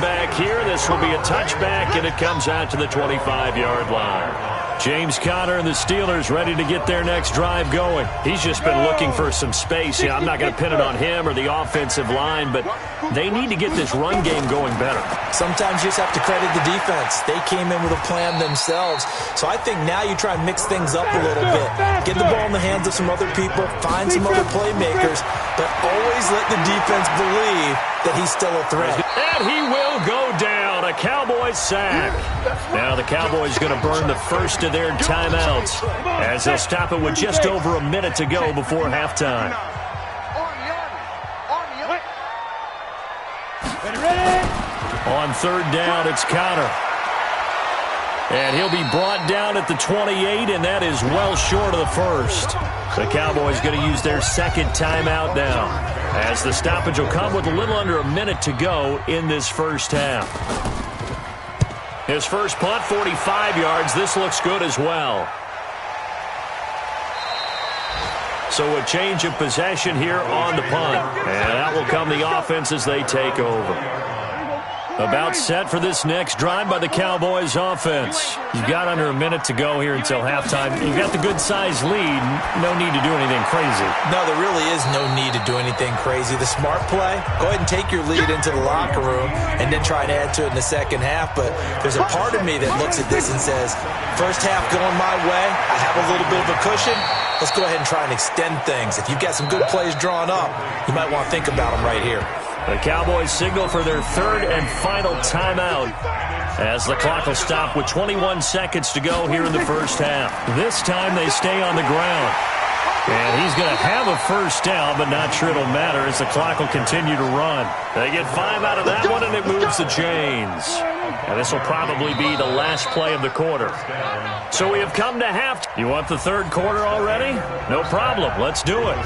back here. This will be a touchback, and it comes out to the 25-yard line. James Conner and the Steelers ready to get their next drive going. He's just been looking for some space. I'm not going to pin it on him or the offensive line, but they need to get this run game going better. Sometimes you just have to credit the defense. They came in with a plan themselves. So I think now you try and mix things up a little bit. Get the ball in the hands of some other people, find some other playmakers, but always let the defense believe that he's still a threat. And he will go down. A Cowboys sack. Now the Cowboys going to burn the first of their timeouts as they'll stop it with just over a minute to go before halftime. On third down, it's Conner. And he'll be brought down at the 28, and that is well short of the first. The Cowboys going to use their second timeout now, as the stoppage will come with a little under a minute to go in this first half. His first punt, 45 yards. This looks good as well. So a change of possession here on the punt. And that will come the offense as they take over. About set for this next drive by the Cowboys offense. You've got under a minute to go here until halftime. You've got the good-sized lead. No need to do anything crazy. No, there really is no need to do anything crazy. The smart play, go ahead and take your lead into the locker room and then try and add to it in the second half. But there's a part of me that looks at this and says, first half going my way, I have a little bit of a cushion. Let's go ahead and try and extend things. If you've got some good plays drawn up, you might want to think about them right here. The Cowboys signal for their third and final timeout as the clock will stop with 21 seconds to go here in the first half. This time they stay on the ground. And he's going to have a first down, but not sure it'll matter as the clock will continue to run. They get 5 out of that one, and it moves the chains. And this will probably be the last play of the quarter. So we have come to half. You want the third quarter already? No problem. Let's do it.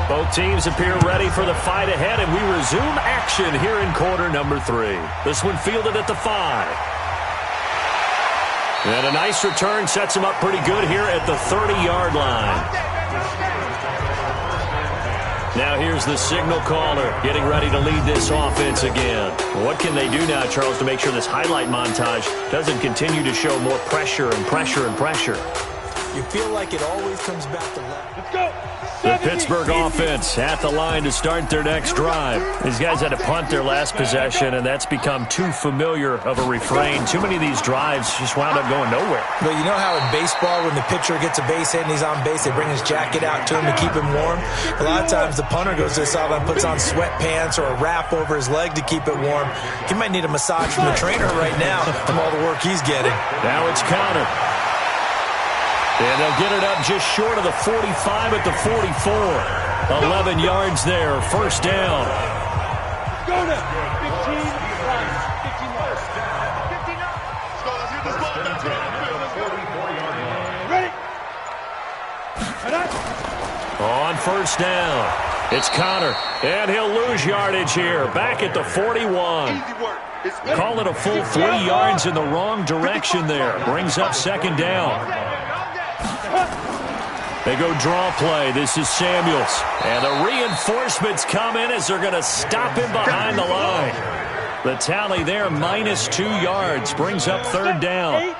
Both teams appear ready for the fight ahead, and we resume action here in quarter number 3. This one fielded at the 5. And a nice return sets him up pretty good here at the 30-yard line. Now here's the signal caller getting ready to lead this offense again. What can they do now, Charles, to make sure this highlight montage doesn't continue to show more pressure and pressure and pressure? You feel like it always comes back to left. Let's go. The Pittsburgh offense at the line to start their next drive. These guys had to punt their last possession, and that's become too familiar of a refrain. Too many of these drives just wound up going nowhere. But you know how in baseball, when the pitcher gets a base hit and he's on base, they bring his jacket out to him to keep him warm? A lot of times the punter goes to the sideline, puts on sweatpants or a wrap over his leg to keep it warm. He might need a massage from the trainer right now from all the work he's getting. Now it's Conner. And they'll get it up just short of the 45 at the 44. 11 yards there, first down. Go now. 15 yards. 15 yards. Ready? On first down, it's Conner. And he'll lose yardage here, back at the 41. Call it a full 3 yards in the wrong direction there. Brings up second down. They go draw play. This is Samuels. And the reinforcements come in as they're going to stop him behind the line. The tally there, -2 yards. Brings up third down.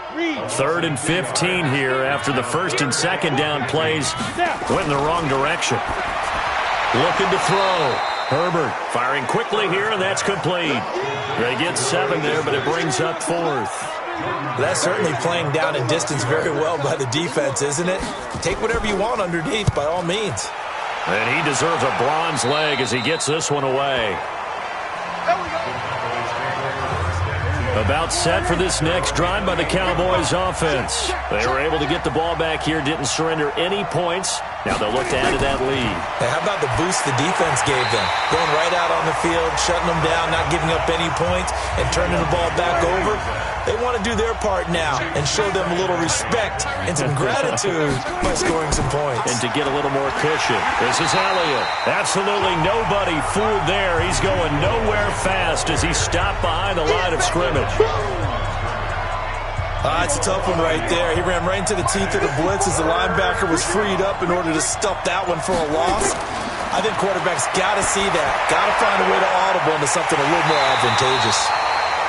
3rd and 15 here after the first and second down plays went in the wrong direction. Looking to throw. Herbert firing quickly here, and that's complete. They get 7 there, but it brings up 4th. That's certainly playing down in distance very well by the defense, isn't it? Take whatever you want underneath, by all means. And he deserves a bronze leg as he gets this one away. About set for this next drive by the Cowboys offense. They were able to get the ball back here, didn't surrender any points. Now they'll look to add to that lead. Hey, how about the boost the defense gave them? Going right out on the field, shutting them down, not giving up any points, and turning the ball back over. They want to do their part now and show them a little respect and some gratitude by scoring some points. And to get a little more cushion. This is Elliott. Absolutely nobody fooled there. He's going nowhere fast as he stopped behind the line of scrimmage. It's a tough one right there. He ran right into the teeth of the blitz as the linebacker was freed up in order to stuff that one for a loss. I think quarterbacks got to see that. Got to find a way to audible into something a little more advantageous.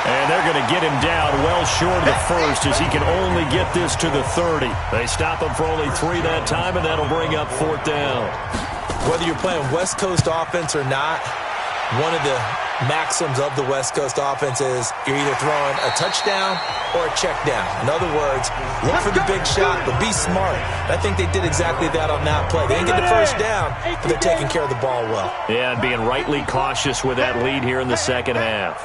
And they're going to get him down well short of the first as he can only get this to the 30. They stop him for only 3 that time, and that'll bring up 4th down. Whether you're playing West Coast offense or not, one of the maxims of the West Coast offense is you're either throwing a touchdown or a check down. In other words, look for the big shot, but be smart. And I think they did exactly that on that play. They didn't get the first down, but they're taking care of the ball well. Yeah, and being rightly cautious with that lead here in the second half.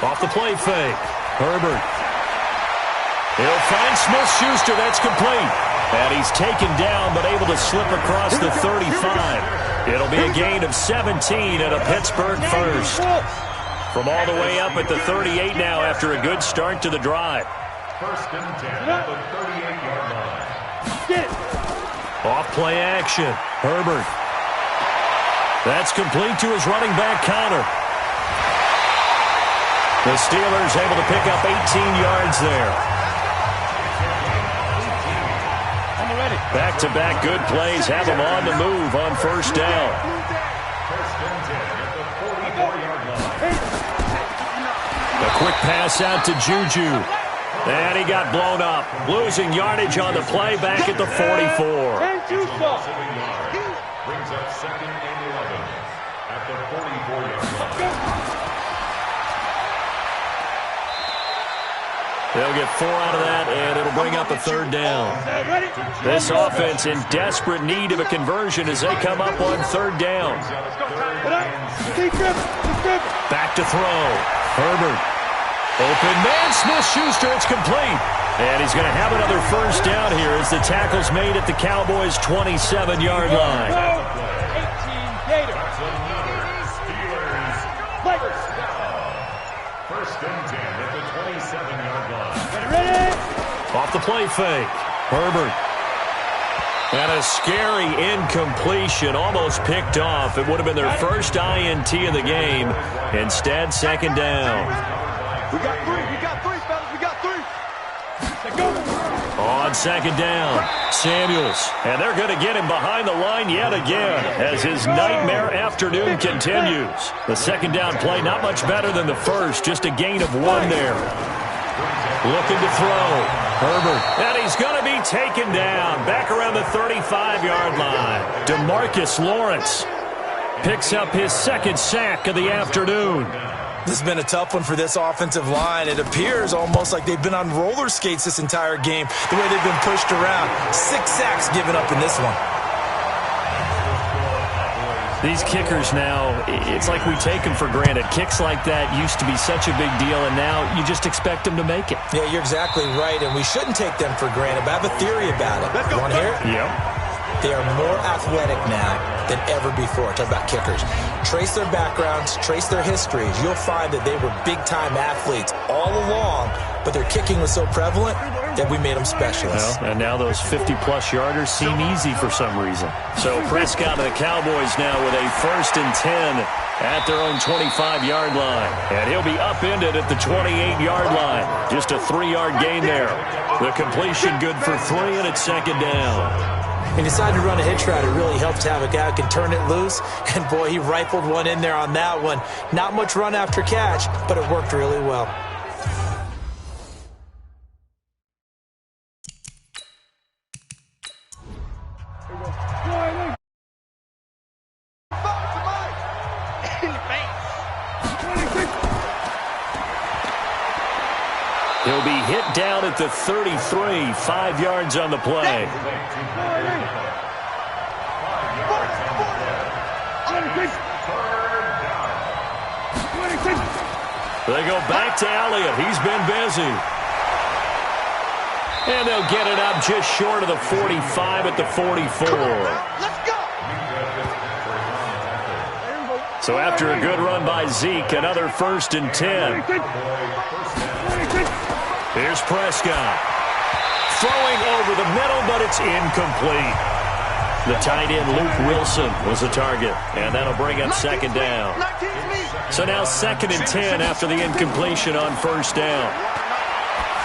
Off the play fake. Herbert. He'll find Smith-Schuster. That's complete. And he's taken down, but able to slip across the 35. It'll be a gain of 17 and a Pittsburgh first. From all the way up at the 38 now after a good start to the drive. 1st and 10 at the 38-yard line. Off play action. Herbert. That's complete to his running back Connor. The Steelers able to pick up 18 yards there. Back-to-back good plays have him on the move on 1st down. 1st and 10 at the 44-yard line. A quick pass out to Juju. And he got blown up. Losing yardage on the play back at the 44. Brings up 2nd and 11 at the 44-yard line. They'll get 4 out of that, and it'll bring up a 3rd down. This offense in desperate need of a conversion as they come up on 3rd down. Back to throw. Herbert. Open man, Smith-Schuster. It's complete. And he's going to have another 1st down here as the tackle's made at the Cowboys' 27-yard line. 1st and 10 at the 27-yard line. Off the play fake. Herbert. And a scary incompletion, almost picked off. It would have been their first INT of the game. Instead, 2nd down. We got 3, fellas. We got 3. Go. On 2nd down, Samuels. And they're going to get him behind the line yet again as his nightmare afternoon continues. The 2nd down play not much better than the first, just a gain of 1 there. Looking to throw. Herbert. And he's going to be taken down back around the 35-yard line. DeMarcus Lawrence picks up his 2nd sack of the afternoon. This has been a tough one for this offensive line. It appears almost like they've been on roller skates this entire game, the way they've been pushed around. 6 sacks given up in this one. These kickers now, it's like we take them for granted. Kicks like that used to be such a big deal, and now you just expect them to make it. Yeah, you're exactly right, and we shouldn't take them for granted, but I have a theory about it. You want to hear it? Yep. They are more athletic now than ever before. Talk about kickers. Trace their backgrounds, trace their histories. You'll find that they were big-time athletes all along, but their kicking was so prevalent that we made them specialists. Well, and now those 50-plus yarders seem easy for some reason. So Prescott and the Cowboys now with a 1st and 10 at their own 25-yard line. And he'll be upended at the 28-yard line. Just a 3-yard gain there. The completion good for 3, and it's 2nd down. He decided to run a hitch route. It really helps to have a guy who can turn it loose. And, boy, he rifled one in there on that one. Not much run after catch, but it worked really well. He'll be hit down at the 33, 5 yards on the play. They go back to Elliott. He's been busy. And they'll get it up just short of the 45 at the 44. So after a good run by Zeke, another 1st and 10. Here's Prescott. Throwing over the middle, but it's incomplete. The tight end, Luke Wilson, was the target. And that'll bring up 2nd down. So now 2nd and 10 after the incompletion on 1st down.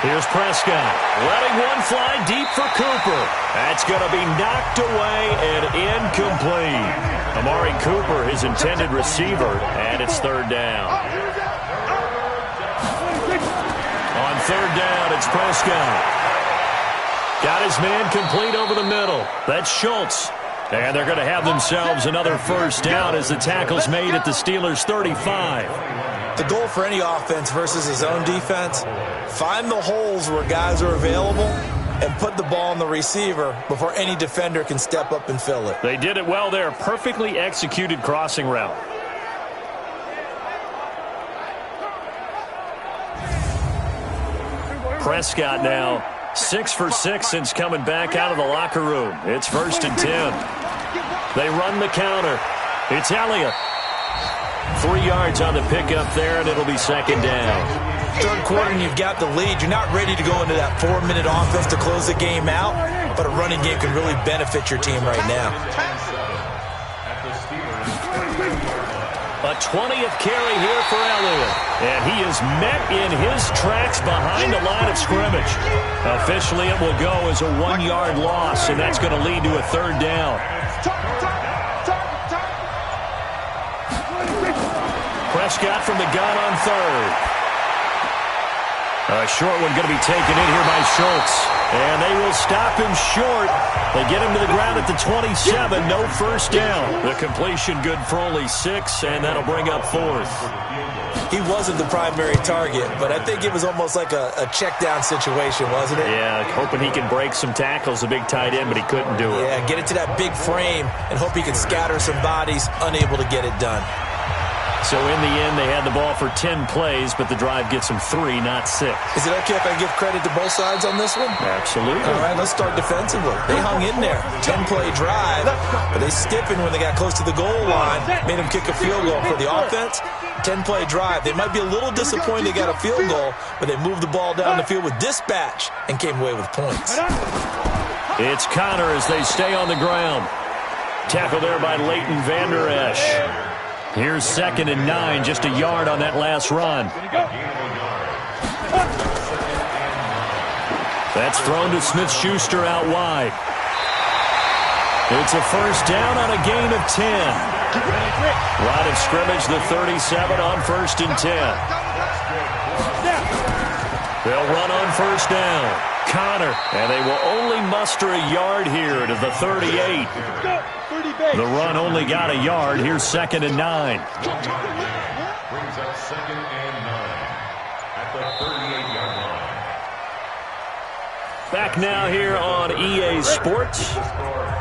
Here's Prescott, letting one fly deep for Cooper. That's going to be knocked away and incomplete. Amari Cooper, his intended receiver, and it's third down. On third down, it's Prescott. Got his man complete over the middle. That's Schultz. And they're going to have themselves another first down as the tackle's made at the Steelers' 35. The goal for any offense versus his own defense, find the holes where guys are available and put the ball on the receiver before any defender can step up and fill it. They did it well there. Perfectly executed crossing route. Prescott now 6 for 6 since coming back out of the locker room. It's 1st and 10. They run the counter. It's Elliott. 3 yards on the pickup there, and it'll be second down. Third quarter, and you've got the lead. You're not ready to go into that 4-minute offense to close the game out, but a running game can really benefit your team right now. A 20th carry here for Elliott, and he is met in his tracks behind the line of scrimmage. Officially, it will go as a 1-yard loss, and that's going to lead to a third down. Prescott from the gun on third. A short one going to be taken in here by Schultz. And they will stop him short. They get him to the ground at the 27. No first down. The completion good for only 6, and that'll bring up fourth. He wasn't the primary target, but I think it was almost like a check down situation, wasn't it? Yeah, hoping he can break some tackles, a big tight end, but he couldn't do it. Yeah, get it to that big frame and hope he can scatter some bodies, unable to get it done. So in the end, they had the ball for 10 plays, but the drive gets them 3, not 6. Is it okay if I give credit to both sides on this one? Absolutely. All right, let's start defensively. They hung in there. 10-play drive, but they stiffened when they got close to the goal line, made them kick a field goal. For the offense, 10-play drive. They might be a little disappointed they got a field goal, but they moved the ball down the field with dispatch and came away with points. It's Connor as they stay on the ground. Tackle there by Leighton Vander Esch. Here's 2nd and 9, just a yard on that last run. That's thrown to Smith-Schuster out wide. It's a first down on a gain of 10. Line of scrimmage, the 37 on 1st and 10. They'll run on first down. Connor, and they will only muster a yard here to the 38. The run only got a yard. Here's 2nd and 9. Brings up 2nd and 9 at the 38-yard line. Back now here on EA Sports.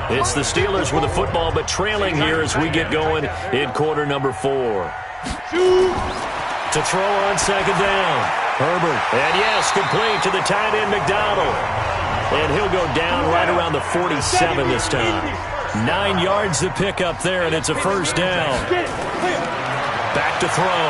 It's the Steelers with the football, but trailing here as we get going in quarter number 4. To throw on 2nd down. Herbert. And yes, complete to the tight end McDonald. And he'll go down right around the 47 this time. 9 yards to pick up there, and it's a first down. Back to throw.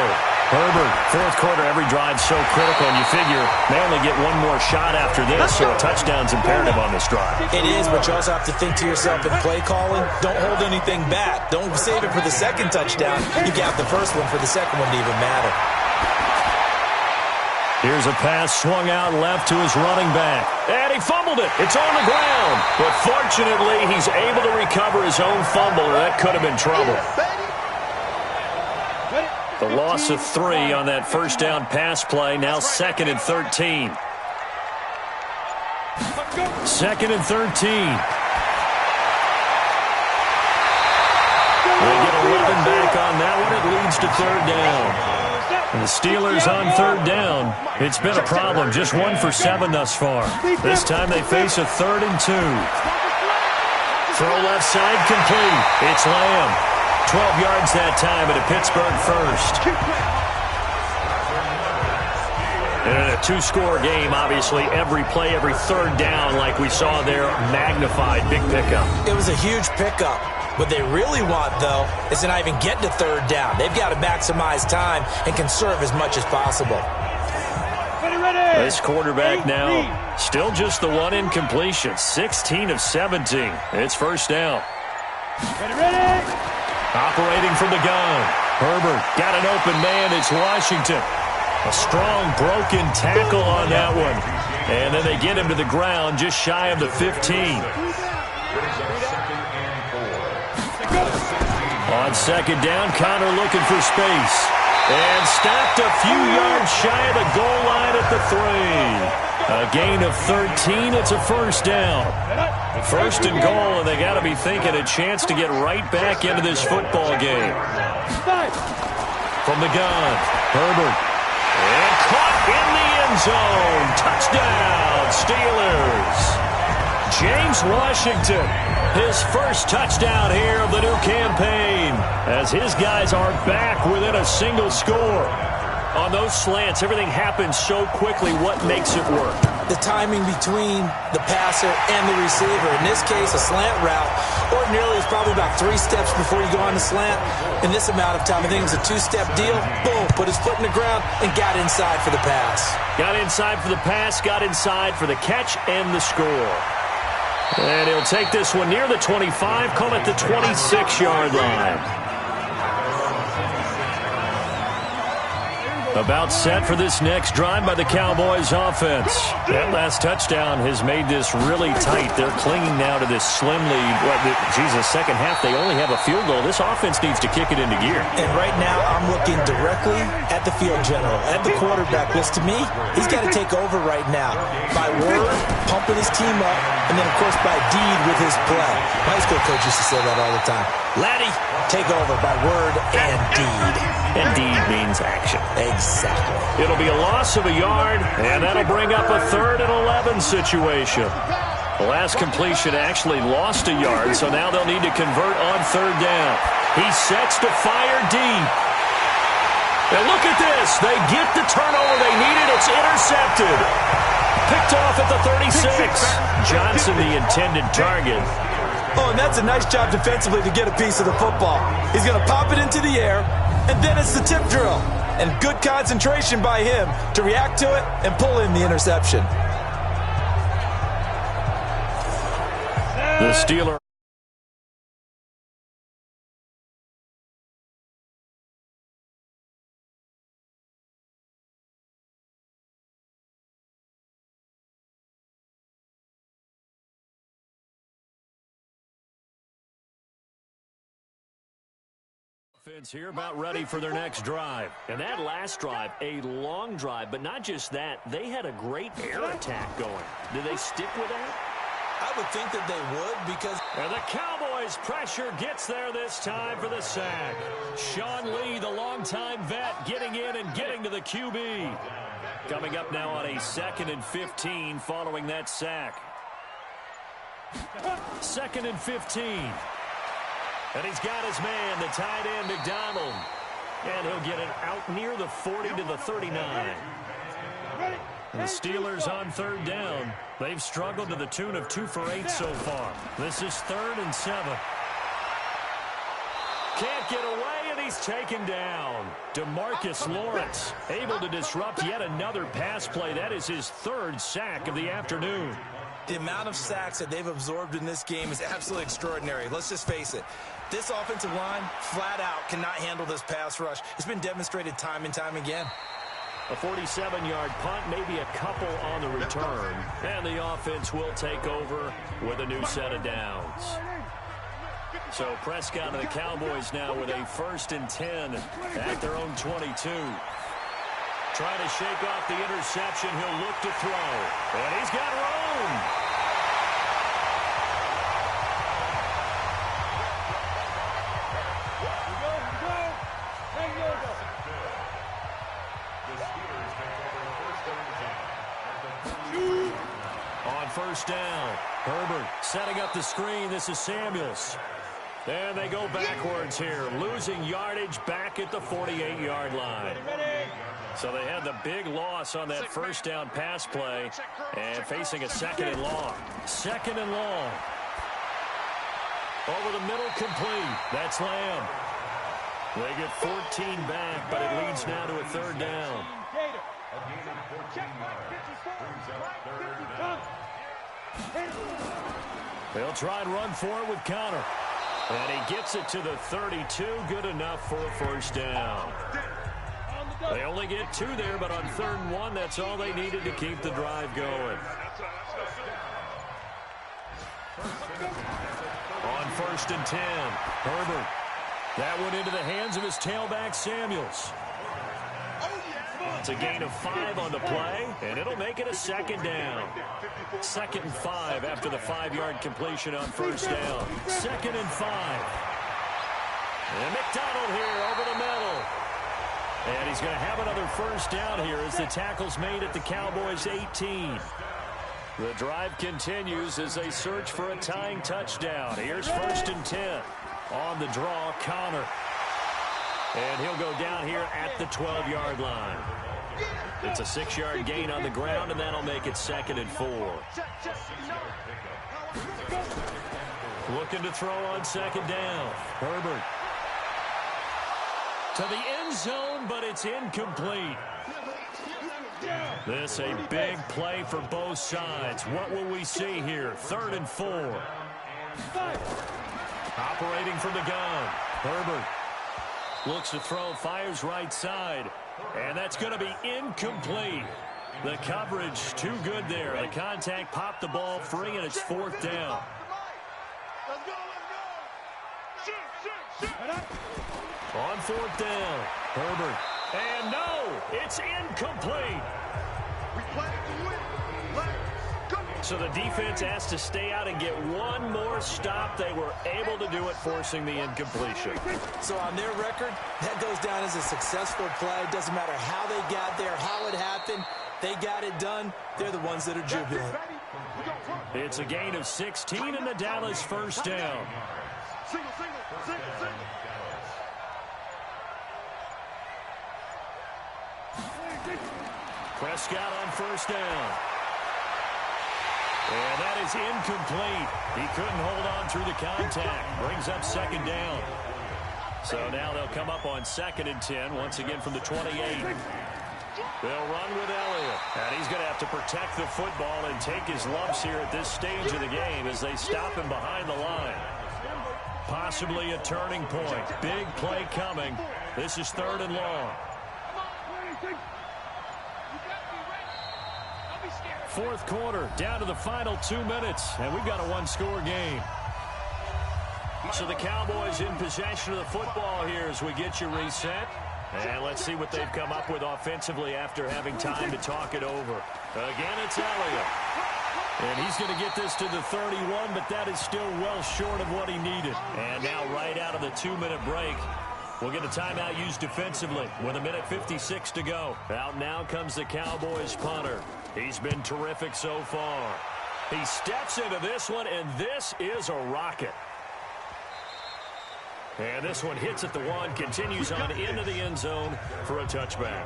Herbert, fourth quarter, every drive so critical, and you figure they only get one more shot after this, so a touchdown's imperative on this drive. It is, but you also have to think to yourself in play calling, don't hold anything back. Don't save it for the second touchdown. You got the first one for the second one to even matter. Here's a pass swung out left to his running back. And he fumbled it. It's on the ground. But fortunately, he's able to recover his own fumble, or that could have been trouble. The loss of 3 on that first down pass play. Now 2nd and 13. 2nd and 13. They get 11 back on that one. It leads to third down. And the Steelers on third down. It's been a problem. Just 1 for 7 thus far. This time they face a 3rd and 2. Throw left side complete. It's Lamb. 12 yards that time at a Pittsburgh first. And in a 2-score game, obviously, every play, every third down, like we saw there, magnified. Big pickup. It was a huge pickup. What they really want, though, is to not even get to third down. They've got to maximize time and conserve as much as possible. This quarterback now, still just the one incompletion. 16 of 17. It's first down. Operating from the gun. Herbert got an open man. It's Washington. A strong broken tackle on that one. And then they get him to the ground just shy of the 15. On second down, Connor looking for space. And stopped a few yards shy of the goal line at the 3. A gain of 13. It's a first down. First and goal, and they got to be thinking a chance to get right back into this football game. From the gun, Herbert. And caught in the end zone. Touchdown, Steelers. James Washington, his first touchdown here of the new campaign, as his guys are back within a single score. On those slants, everything happens so quickly. What makes it work? The timing between the passer and the receiver. In this case, a slant route. Ordinarily, it's probably about 3 steps before you go on the slant. In this amount of time, I think it was a 2-step deal. Boom, put his foot in the ground and got inside for the pass. Got inside for the pass, got inside for the catch and the score. And he'll take this one near the 25, call it the 26-yard line. About set for this next drive by the Cowboys offense. That last touchdown has made this really tight. They're clinging now to this slim lead. Second half, they only have a field goal. This offense needs to kick it into gear. And right now, I'm looking directly at the field general, at the quarterback. Because to me, he's got to take over right now. By word, pumping his team up, and then, of course, by deed with his play. My high school coach used to say that all the time. Laddie, take over by word and deed. And deed means action. Exactly. It'll be a loss of a yard, and that'll bring up a 3rd and 11 situation. The last completion actually lost a yard, so now they'll need to convert on 3rd down. He sets to fire deep. And look at this. They get the turnover they needed. It's intercepted. Picked off at the 36. Johnson, the intended target. Oh, and that's a nice job defensively to get a piece of the football. He's going to pop it into the air, and then it's the tip drill. And good concentration by him to react to it and pull in the interception. The Steelers. Here about ready for their next drive. And that last drive, a long drive, but not just that, they had a great air attack going. Did they stick with that? I would think that they would because... And the Cowboys' pressure gets there this time for the sack. Sean Lee, the longtime vet, getting in and getting to the QB. Coming up now on a 2nd and 15 following that sack. 2nd and 15. And he's got his man, the tight end, McDonald. And he'll get it out near the 40 to the 39. And the Steelers on 3rd down. They've struggled to the tune of 2 for 8 so far. This is 3rd and 7. Can't get away, and he's taken down. DeMarcus Lawrence able to disrupt yet another pass play. That is his 3rd sack of the afternoon. The amount of sacks that they've absorbed in this game is absolutely extraordinary. Let's just face it. This offensive line, flat out, cannot handle this pass rush. It's been demonstrated time and time again. A 47-yard punt, maybe a couple on the return. And the offense will take over with a new set of downs. So Prescott and the Cowboys now with a 1st and 10 at their own 22. Trying to shake off the interception. He'll look to throw. And he's got room. On 1st down, Herbert setting up the screen. This is Samuels. And they go backwards here, losing yardage back at the 48-yard line. So they had the big loss on that 1st down pass play and facing a 2nd and long. 2nd and long. Over the middle, complete. That's Lamb. They get 14 back, but it leads now to a 3rd down. They'll try and run for it with Connor. And he gets it to the 32. Good enough for a 1st down. They only get 2 there, but on 3rd and 1, that's all they needed to keep the drive going. On 1st and 10, Herbert. That went into the hands of his tailback, Samuels. It's a gain of 5 on the play, and it'll make it a 2nd down. 2nd and 5 after the 5-yard completion on 1st down. 2nd and 5. And McDonald here over the middle. And he's going to have another 1st down here as the tackle's made at the Cowboys' 18. The drive continues as they search for a tying touchdown. Here's 1st and 10. On the draw, Connor. And he'll go down here at the 12-yard line. It's a 6-yard gain on the ground, and that'll make it 2nd and 4. Looking to throw on 2nd down. Herbert. To the end zone, but it's incomplete. This a big play for both sides. What will we see here? 3rd and 4. Operating from the gun. Herbert looks to throw, fires right side. And that's going to be incomplete. The coverage too good there. The contact popped the ball free, and it's 4th down. Let's go, let's go. Shoot. On 4th down, Herbert. And no, it's incomplete. We played to win. Let's go. So the defense has to stay out and get one more stop. They were able to do it, forcing the incompletion. So on their record, that goes down as a successful play. Doesn't matter how they got there, how it happened. They got it done. They're the ones that are jubilant. It's a gain of 16 in the Dallas 1st down. Single. Prescott on 1st down. And that is incomplete. He couldn't hold on through the contact. Brings up 2nd down. So now they'll come up on 2nd and 10, once again from the 28. They'll run with Elliott. And he's going to have to protect the football and take his lumps here at this stage of the game as they stop him behind the line. Possibly a turning point. Big play coming. This is 3rd and long. 4th quarter, down to the final 2 minutes, and we've got a 1-score game. So the Cowboys in possession of the football here as we get you reset. And let's see what they've come up with offensively after having time to talk it over. Again, it's Elliott. And he's going to get this to the 31, but that is still well short of what he needed. And now right out of the 2-minute break, we'll get a timeout used defensively with 1:56 to go. Out now comes the Cowboys punter. He's been terrific so far. He steps into this one, and this is a rocket. And this one hits at the 1, continues on into the end zone for a touchback.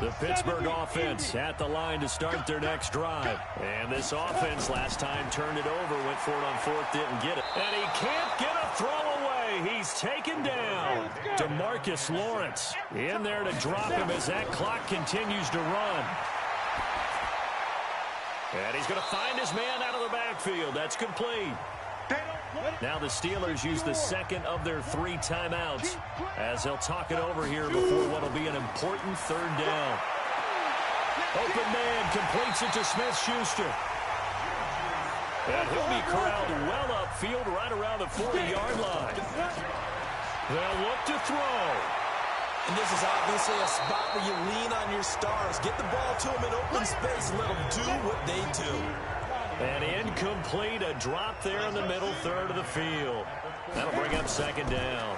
The Pittsburgh offense at the line to start their next drive. And this offense last time turned it over, went for it on 4th, didn't get it. And he can't get a throw away. He's taken down. DeMarcus Lawrence in there to drop him as that clock continues to run. And he's going to find his man out of the backfield. That's complete. Now the Steelers use the 2nd of their 3 timeouts as they'll talk it over here before what will be an important 3rd down. Open man completes it to Smith-Schuster. And he'll be corralled well upfield right around the 40-yard line. They'll look to throw. And this is obviously a spot where you lean on your stars. Get the ball to them in open space and let them do what they do. And incomplete, a drop there in the middle third of the field. That'll bring up 2nd down.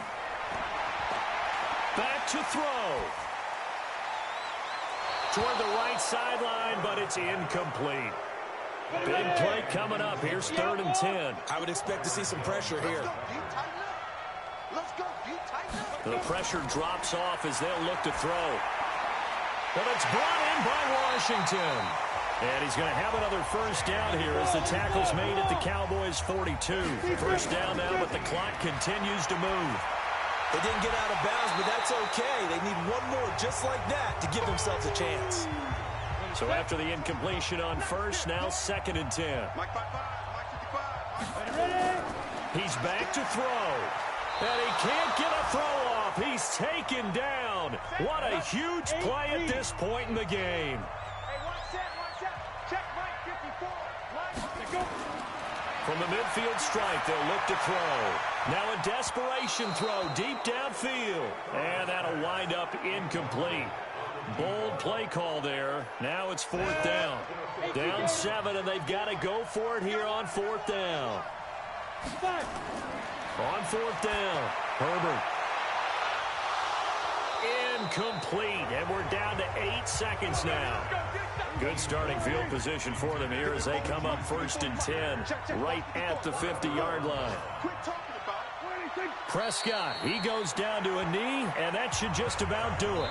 Back to throw. Toward the right sideline, but it's incomplete. Big play coming up. Here's 3rd and 10. I would expect to see some pressure here. The pressure drops off as they'll look to throw. But it's brought in by Washington. And he's going to have another 1st down here as the tackle's made at the Cowboys' 42. 1st down now, but the clock continues to move. They didn't get out of bounds, but that's okay. They need one more just like that to give themselves a chance. So after the incompletion on 1st, now 2nd and 10. He's back to throw. And he can't get a throw off He's taken down. What a huge play at this point in the game. Hey, watch that. Check right 54. Line, go. From the midfield stripe, they'll look to throw. Now a desperation throw deep downfield. And that'll wind up incomplete. Bold play call there. Now it's 4th down. Down 7, and they've got to go for it here on 4th down. On 4th down, Herbert. Incomplete, and we're down to 8 seconds now. Good starting field position for them here as they come up 1st and 10, right at the 50-yard line. Prescott, he goes down to a knee, and that should just about do it.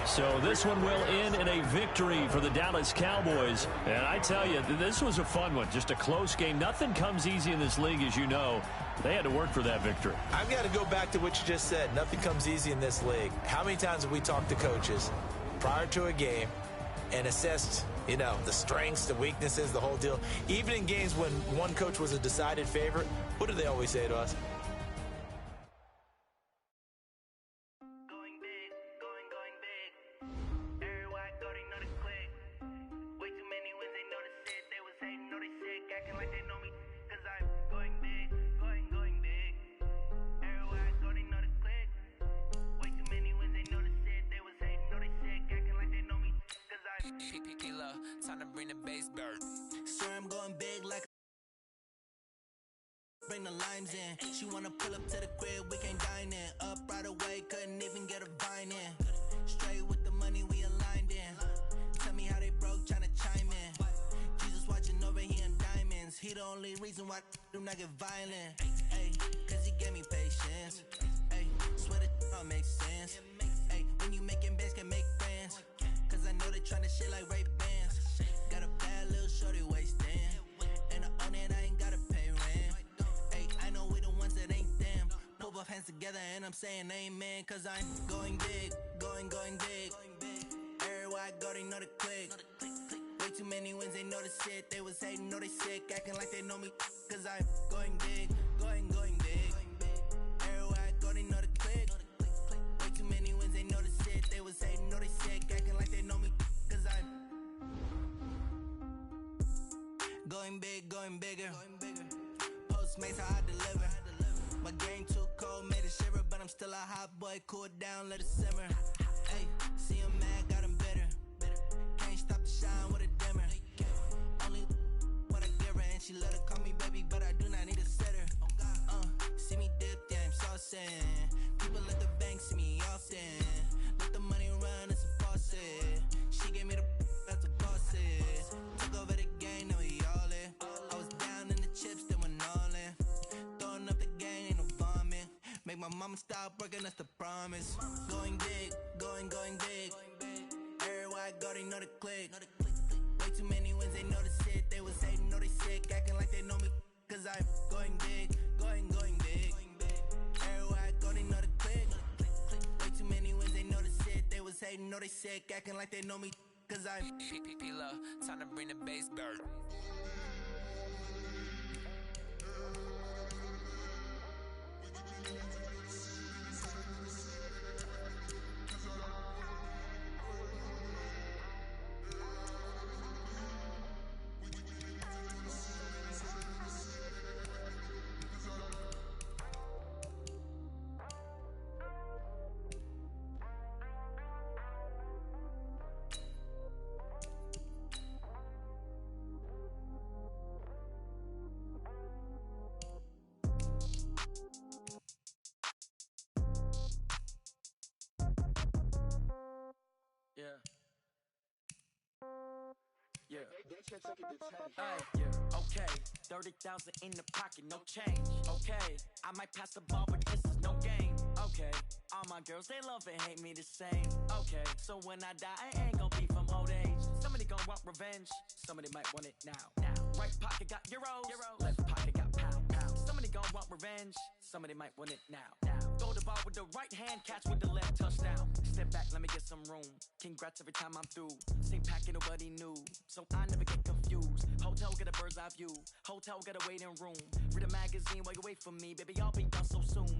So this one will end in a victory for the Dallas Cowboys. And I tell you, this was a fun one. Just a close game. Nothing comes easy in this league, as you know. They had to work for that victory. I've got to go back to what you just said. Nothing comes easy in this league. How many times have we talked to coaches prior to a game and assessed, the strengths, the weaknesses, the whole deal? Even in games when one coach was a decided favorite, what do they always say to us? Time to bring the bass bird. Sir, I'm going big like bring the limes in. She wanna pull up to the crib, we can't dine in. Up right away, couldn't even get a vine in. Straight with the money we aligned in. Tell me how they broke, tryna chime in. Jesus watching over here in diamonds. He the only reason why do not get violent. Ay, cause he gave me patience. Ay, swear that don't make sense. Ay, when you making bands can make friends. Cause I know they tryna shit like Ray Bans. Got a bad little shorty wasting. And I own it, I ain't gotta pay rent. Hey, I know we the ones that ain't them. Pull both hands together and I'm saying amen. Cause I'm going big, going big. Everywhere I go, they know the click. Way too many wins, they know the shit. They was hating, know they sick, acting like they know me. Cause I'm going big, going big. Everywhere I go, they know the click. Way too many wins, they know the shit. They was hating, know they sick, acting like they know me. Cause I'm going big, going bigger. Postmates how I deliver. My game too cold, made it shiver, but I'm still a hot boy. Cool it down, let it simmer. Hey, see him mad, got him bitter. Can't stop the shine with a dimmer. Only what I give her, and she let her call me baby, but I do not need a sitter. See me dip, yeah, I'm saucing. People at the bank see me often. Let the money run, it's a faucet. She gave me the that's a boss it. Took over the game, now we all in. I was down in the chips, then went all in. Throwing up the game, ain't no vomit. Make my mama stop working, that's the promise. Going big, going big. Everywhere I go, they know the click. Way too many wins, they know the shit. They was hating, know they sick, acting like they know me. Cause I'm going big, going big. Everywhere I go, they know the click. Way too many wins, they know the shit. They was hating, know they sick, acting like they know me. Cause I'm P-P-P-Love, time to bring the bass bird. Okay, 30,000 in the pocket, no change. Okay, I might pass the ball, but this is no game. Okay, all my girls, they love and hate me the same. Okay, so when I die, I ain't gonna be from old age. Somebody gonna want revenge, somebody might want it now. Right pocket got euros, left pocket got pound. Somebody gonna want revenge, somebody might want it now. Throw the ball with the right hand, catch with the left, touchdown. Step back, let me get some room. Congrats every time I'm through. Same packet, nobody knew, so I never get confused. Hotel get a bird's eye view, hotel get a waiting room. Read a magazine while you wait for me, baby, I'll be done so soon.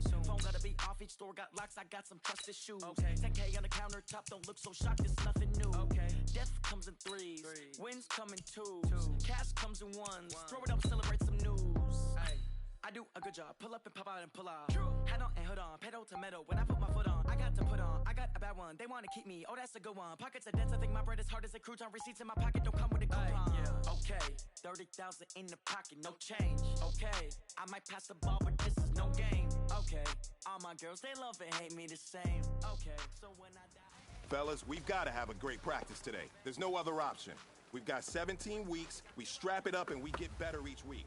off. Each store got locks, I got some trusted shoes. Okay. 10K on the countertop, don't look so shocked, it's nothing new. Okay. Death comes in threes, wins come in twos, cash comes in ones. Throw it up, celebrate some news. Ay. I do a good job, pull up and pop out and pull out. Head on and hood on, pedal to metal. When I put my foot on, I got to put on. I got a bad one, they wanna keep me. Oh, that's a good one. Pockets are dense, I think my bread is hard as a crouton. Receipts in my pocket don't come with a coupon. Okay, 30,000 in the pocket, no change. Okay, I might pass the ball, but this is no game. Okay, all my girls, they love and hate me the same. Okay, so when I die. Fellas, we've got to have a great practice today. There's no other option. We've got 17 weeks, we strap it up, and we get better each week.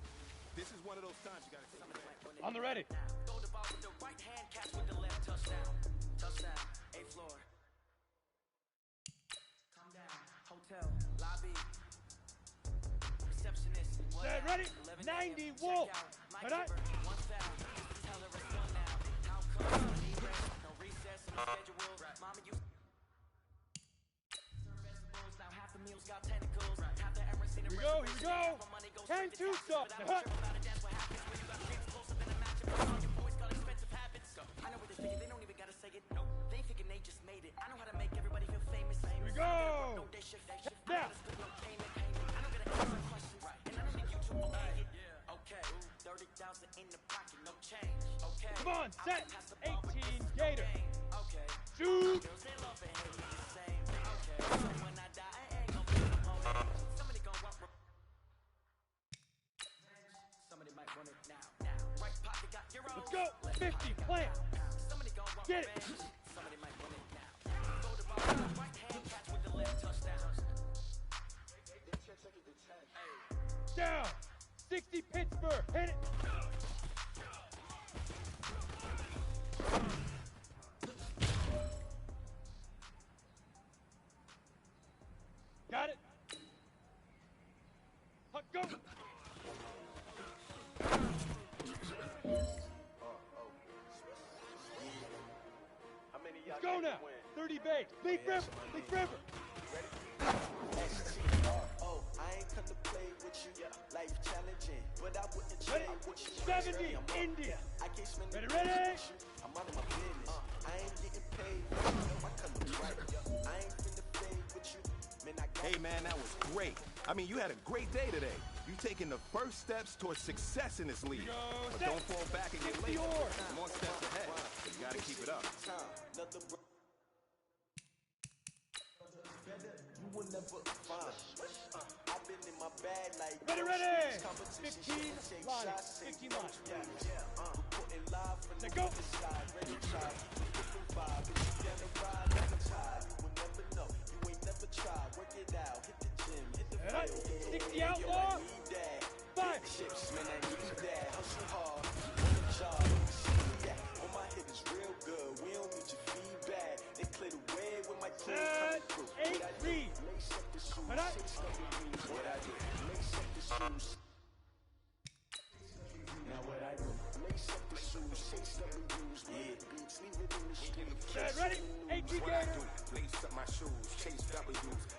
This is one of those times you got to take it. On the ready. Go the ball with the right hand, catch with the left, touchdown. Touchdown, A floor. Come down, hotel, lobby. Receptionist. Set, ready? 90 Wolf. But I... One foul. Tell her it's done now. How come? Need rest, no recess in the schedule. Mama, you... Vegetables, now half the meals got tentacles. Half the Emirates seen a Here we go. 10-2 stop. I know what they thinking, they don't even gotta say it. No, they thinking they just made it. I know how to make everybody feel famous. Here we go. No, they shift. Now. I don't gotta answer my questions. And I don't think you two okay it. Okay, 30,000 in the pocket, no change. Okay. Come on, set. Pass the ball, but 18 this is no Gator. game. Okay. Shoot. Girls, they love and hate me the same. Okay. So when I die, I ain't gonna be a poet. Somebody gonna want somebody might want it now. Right pocket got your own. Let's go. 50 plant. Somebody gonna want Get it. revenge. Somebody might want it now. Go to ball with the right hand, catch with the left, touchdown. Down. 60 Pittsburgh. Hit it. Got it. Go. Let's go now. 30 base. Leaf river. Leaf river. Oh, I ain't come to play with you. Life challenging, but I wouldn't Ready? trade with you. 70 India. I can't spend Ready, the ready? day with you. I'm out of my business. I ain't getting paid. My color's right. I ain't finna fade with you. Man, I got Hey, man, that was great. I mean, you had a great day today. You taking the first steps towards success in this league. Go, But set. don't fall back and get 60 late. oars. More steps ahead. You got to keep it up. time. Another you will never find. I've been in my bag like Ready, ready. competition. 15 Take line. shots, 15 take line. notes, putting live from the Let go. other side. Ready, try. Different vibe. If you down the ride, never tide. You will never know. You ain't never tried. Work it out. Hit the gym. Hit the Right. field. 60 Yo, outlaw. I need that. 5. Big chips, man, I need that. Hustle hard. On the job. See that. On my head is real good. We don't need your feedback. They clear the way with my crew coming through. What I do? 8-3. Lace up the shoes. But I- Chase up the rings. What I do? Lace up the shoes. Now what I do? Lace up the shoes. Chase up the rings. Yeah, beats. Leave it in the street. Set, ready? 18 Gator. Lace up my shoes, chase W's,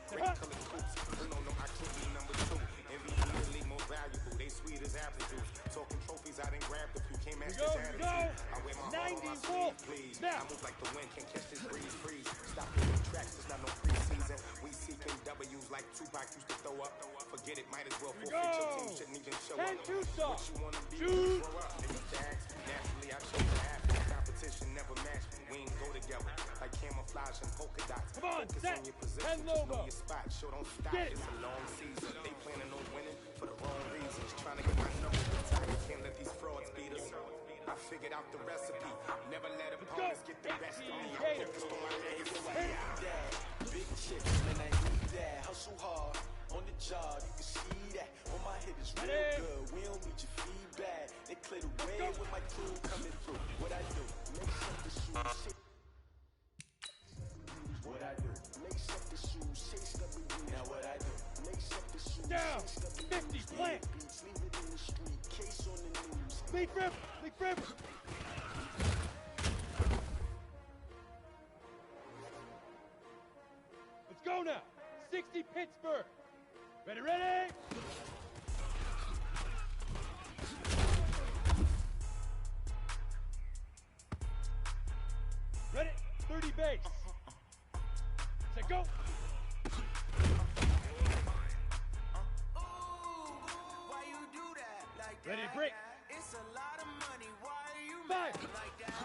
great Uh-huh. color coops. No, I can't be number 2. MVP in the league, most valuable. They sweet as apple juice. Talking trophies, I done grabbed a few. Can't match Here we this go, here we attitude. go. I wear my heart 90 on my Wolf. sleeve, please. Now. I move like the wind, can't catch this breeze, freeze. Stop the tracks, there's not no preseason. We seeking W's like Tupac used to throw up. Forget it, might as well Here we forfeit your go. team, shouldn't even show 10-2 up. stop. What you wanna be, Shoot. grow up. In the bags, naturally I chose to have it. Competition never matched me. We ain't go together like camouflage and polka dots. Come on, Focus set. on your position, 10 just know Lobo. your spot. Show don't stop. Get it. It's a long season. They planning on winning for the wrong reasons. Trying to get my number retired. Can't let these frauds beat us. I figured out the recipe. Never let opponents get the best of me. I'm Gator. focused on my legacy. That. Big chips, man, I need that. Hustle hard. On the job, you can see that. On my head is real Ready? good. We don't need your feedback. They clear the way with my crew coming through. What I do? Lace up the shoes. What I do? Lace up the shoes. Chase up the rings. Now what I do? Lace up the shoes. Down. Chase up the 50 rings. plant. Beats, leave it in the street. Case on the news. Leaf river. Leaf river. Let's go now. 60 Pittsburgh. Ready, ready? base. Set, go. Why you do that like that? Ready to break. It's a lot of money. Why are you Fire. mad like that?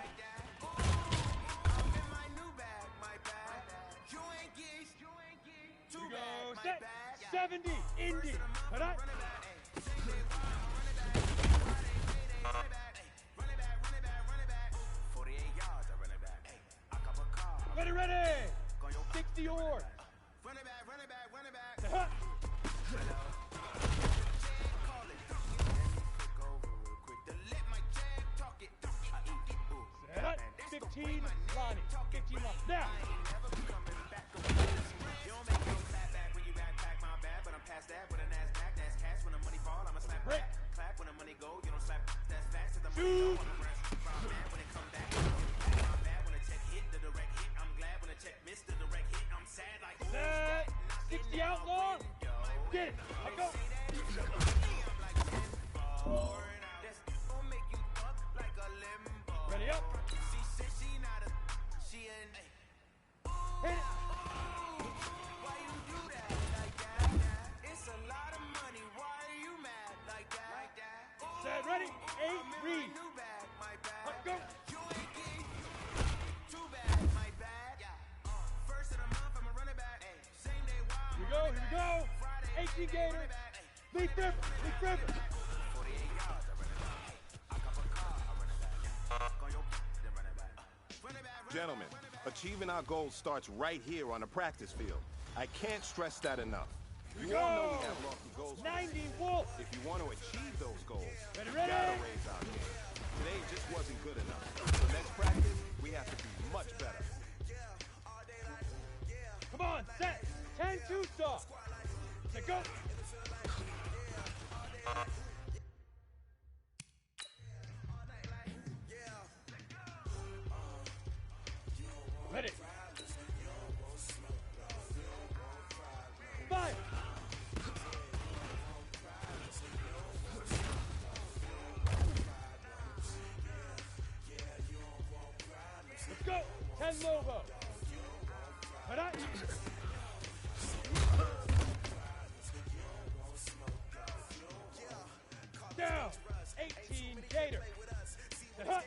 I'm in my new bag, my bag. You ain't geese. Too You bad, go my set. bad. 70, Indy. All right. Run it back. 48 yards, I run it back. I cop a car. Ready. 60 or. Run it back. Uh-huh. Call it. Click over real quick. To let my jag talk it. I eat it. Ooh. Set. 15, Lonnie. 15 left. Now. Never be coming back. You don't make no clap back when you backpack my bad, but I'm past that with a NASDAQ. That's cash when the money fall. I'ma slap Break. back. Clap when the money go. You don't slap. That's fast. The money Shoot. go. I'm a man when it come back. My bad when the check hit the direct hit. I'm glad when the check missed the direct hit. I'm sad like Set. 60 outlaw. Get it. Let go. Ready up. She said she not a. She in. Hit it. Why you do that like that? It's a lot of money. Why are you mad like that? Set. Ready. 8, read. New bag, my bad. Let go. You ain't geek. Too bad, my bad. First of the month, I'ma run it back. Same day, wild. Here we go. Here we go. 18 Gator. Leaf River. 48 yards, I run it back. I cop a car, I run it back. Go your then run it back. Run it back. Gentlemen, achieving our goals starts right here on the practice field. I can't stress that enough. Here we You all know go. we have lofty goals. 90 Wolf. If you want to achieve those goals, Ready, you ready. gotta raise our game. Today just wasn't good enough. So next practice, we have to be much better. Come on. Set. 10 2-saw. Set, go. Ready. Fire. Let's go. 10 Lobo. All right. Down. 18 Gator. Uh-huh.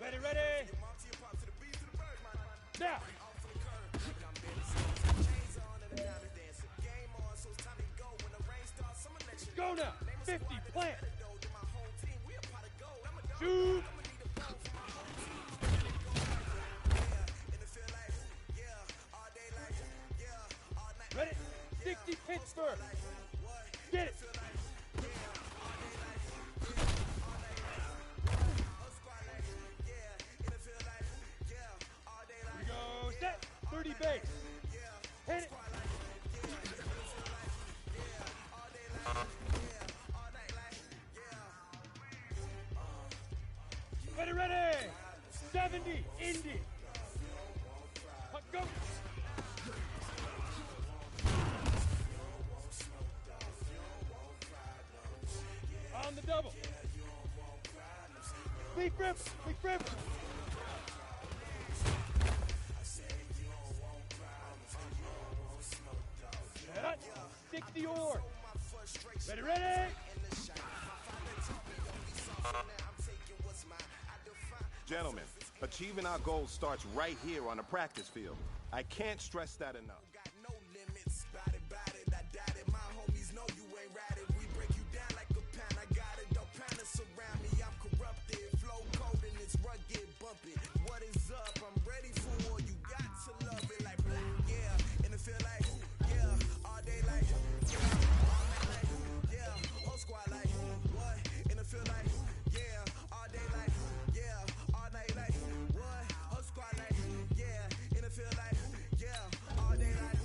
Ready, ready. Now. Go now. 50, plant. Shoot. Ready. 60 Pittsburgh. Get it. Here we go. Set. 30 base. Hit it. Ready, ready. 70 Indy. Go. On the double. Leaf River. Leaf River. Set. 60 or. Ready, ready. Gentlemen, achieving our goals starts right here on the practice field. I can't stress that enough. Got no limits, bout it, I doubt it. My homies know you ain't ratted. We break you down like a pan, I got it. Don't panic surround me, I'm corrupted. Flow cold and it's rugged, bumpy. What is up? I'm ready for war. You got to love it like, yeah. And it feel like, yeah. All day like, yeah. All night like, yeah. Whole squad like, what? And it feel like, yeah. All day like, yeah. All night like, what? Whole squad like, yeah. And it feel like, yeah. All day like,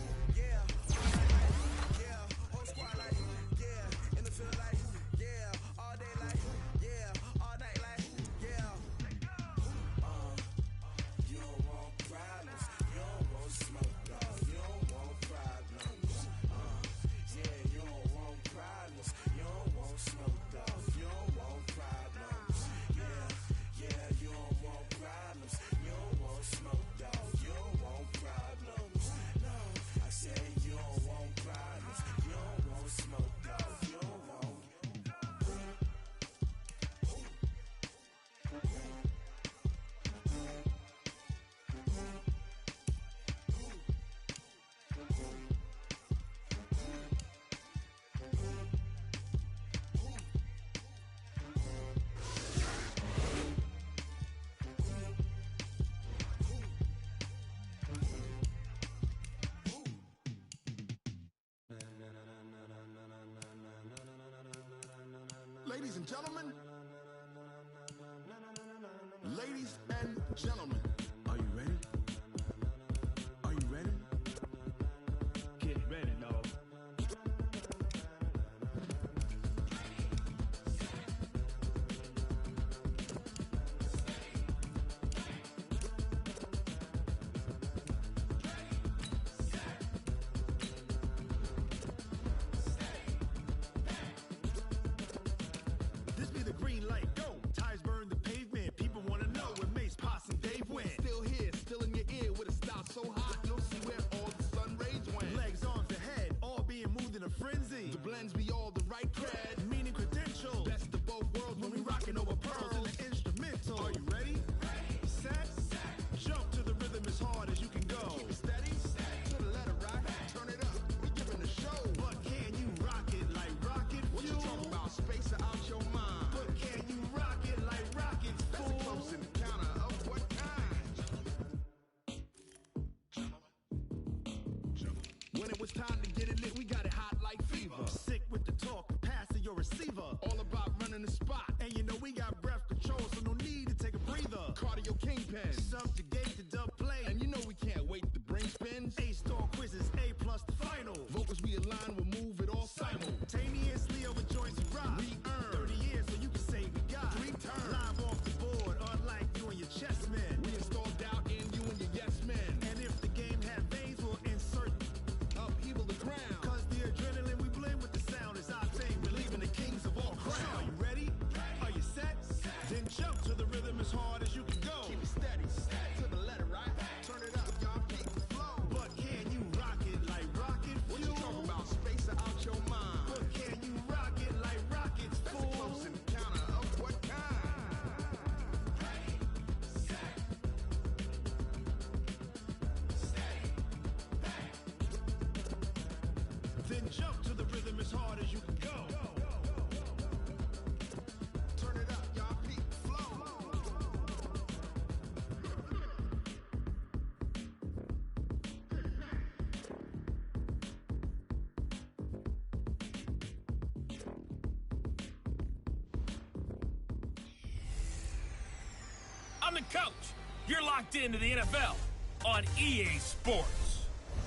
Ladies and gentlemen. Ladies and gentlemen. Are you ready? Are you ready? Get ready, dog. This be the green light, go. Tires burn the pavement. People wanna know where Mace, Posse, and Dave went. Still here, still in your ear with a style so hot, you'll see where all the sun rays went. Legs, arms, and head, all being moved in a frenzy. The blends be all the right cred, meaning credentials. Best of both worlds when we rockin' over pearls in the instrumental. Are you ready? Set, jump to the rhythm as hard as you can go. Keep it steady, to the letter right. Turn it up, we giving the show. But can you rock it like rocket fuel? What you talking about? Space out your mind. But can you rock it like rockets, fool? That's a close encounter of what kind? When it was time to get it lit, we got it hot like fever. Sick with the talk, pass to your receiver. All about running the spot. And you know we got breath control, so no need to take a breather. Cardio kingpin, subjugate the dub play. And you know we can't wait to bring spins. A-star quizzes, A+ the final. Vocals we align, we'll move it all simultaneously over joints and rock. We earn 30 years, so you can say we got 3 turns. Live off the board, unlike you and your chess men. We install doubt in you and your yes men. And if the game had veins, we'll insert upheaval the ground. Cause the adrenaline we blend with the sound is our thing. Relieving the kings of all crowns. So are you ready? Are you set? Then jump to the rhythm as hard as you can go. Keep it steady, to the letter right. Turn it up, y'all, keep the flow. But can you rock it like rocket fuel? What you talking about? Space out your mind. But can you rock it like rockets, fool? That's a close encounter of what kind? Then jump to the rhythm as hard as you can go. Turn it up, y'all, keep the flow. I'm the coach. You're locked into the NFL on EA Sports.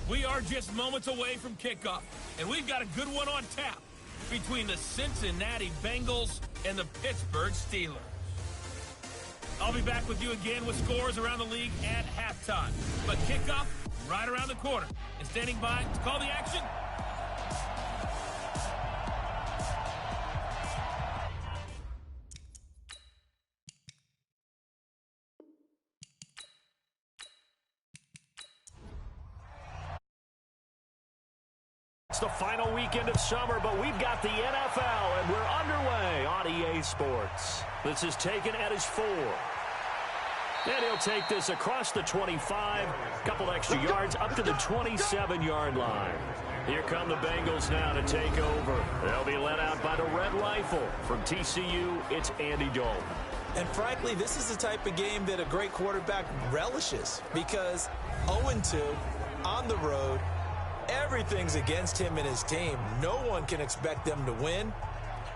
We are just moments away from kickoff, and we've got a good one on tap between the Cincinnati Bengals and the Pittsburgh Steelers. I'll be back with you again with scores around the league at halftime. But kickoff right around the corner. And standing by to call the action, It's the final weekend of summer, but we've got the NFL, and we're underway on EA Sports. This is taken at his 4. And he'll take this across the 25, couple extra yards up to the 27-yard line. Here come the Bengals now to take over. They'll be led out by the Red Rifle. From TCU, it's Andy Dalton. And frankly, this is the type of game that a great quarterback relishes because 0-2 on the road, everything's against him and his team. No one can expect them to win.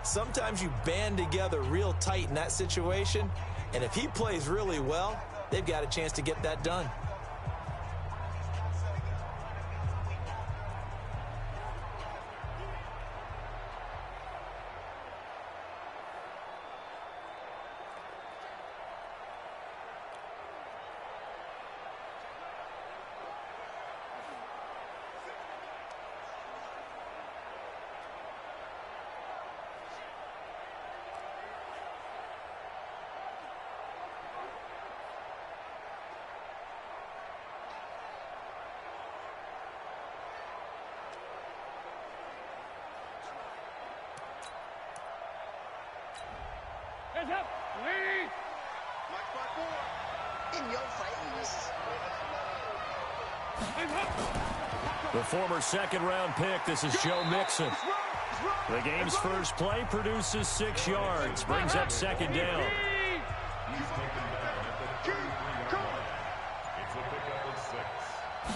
Sometimes you band together real tight in that situation, and if he plays really well, they've got a chance to get that done. Hands up! Lead! In your face. The former second-round pick, this is Joe Mixon. The game's first play produces 6 yards, brings up second down. He's taken down at the 33-yard line. It's a pickup of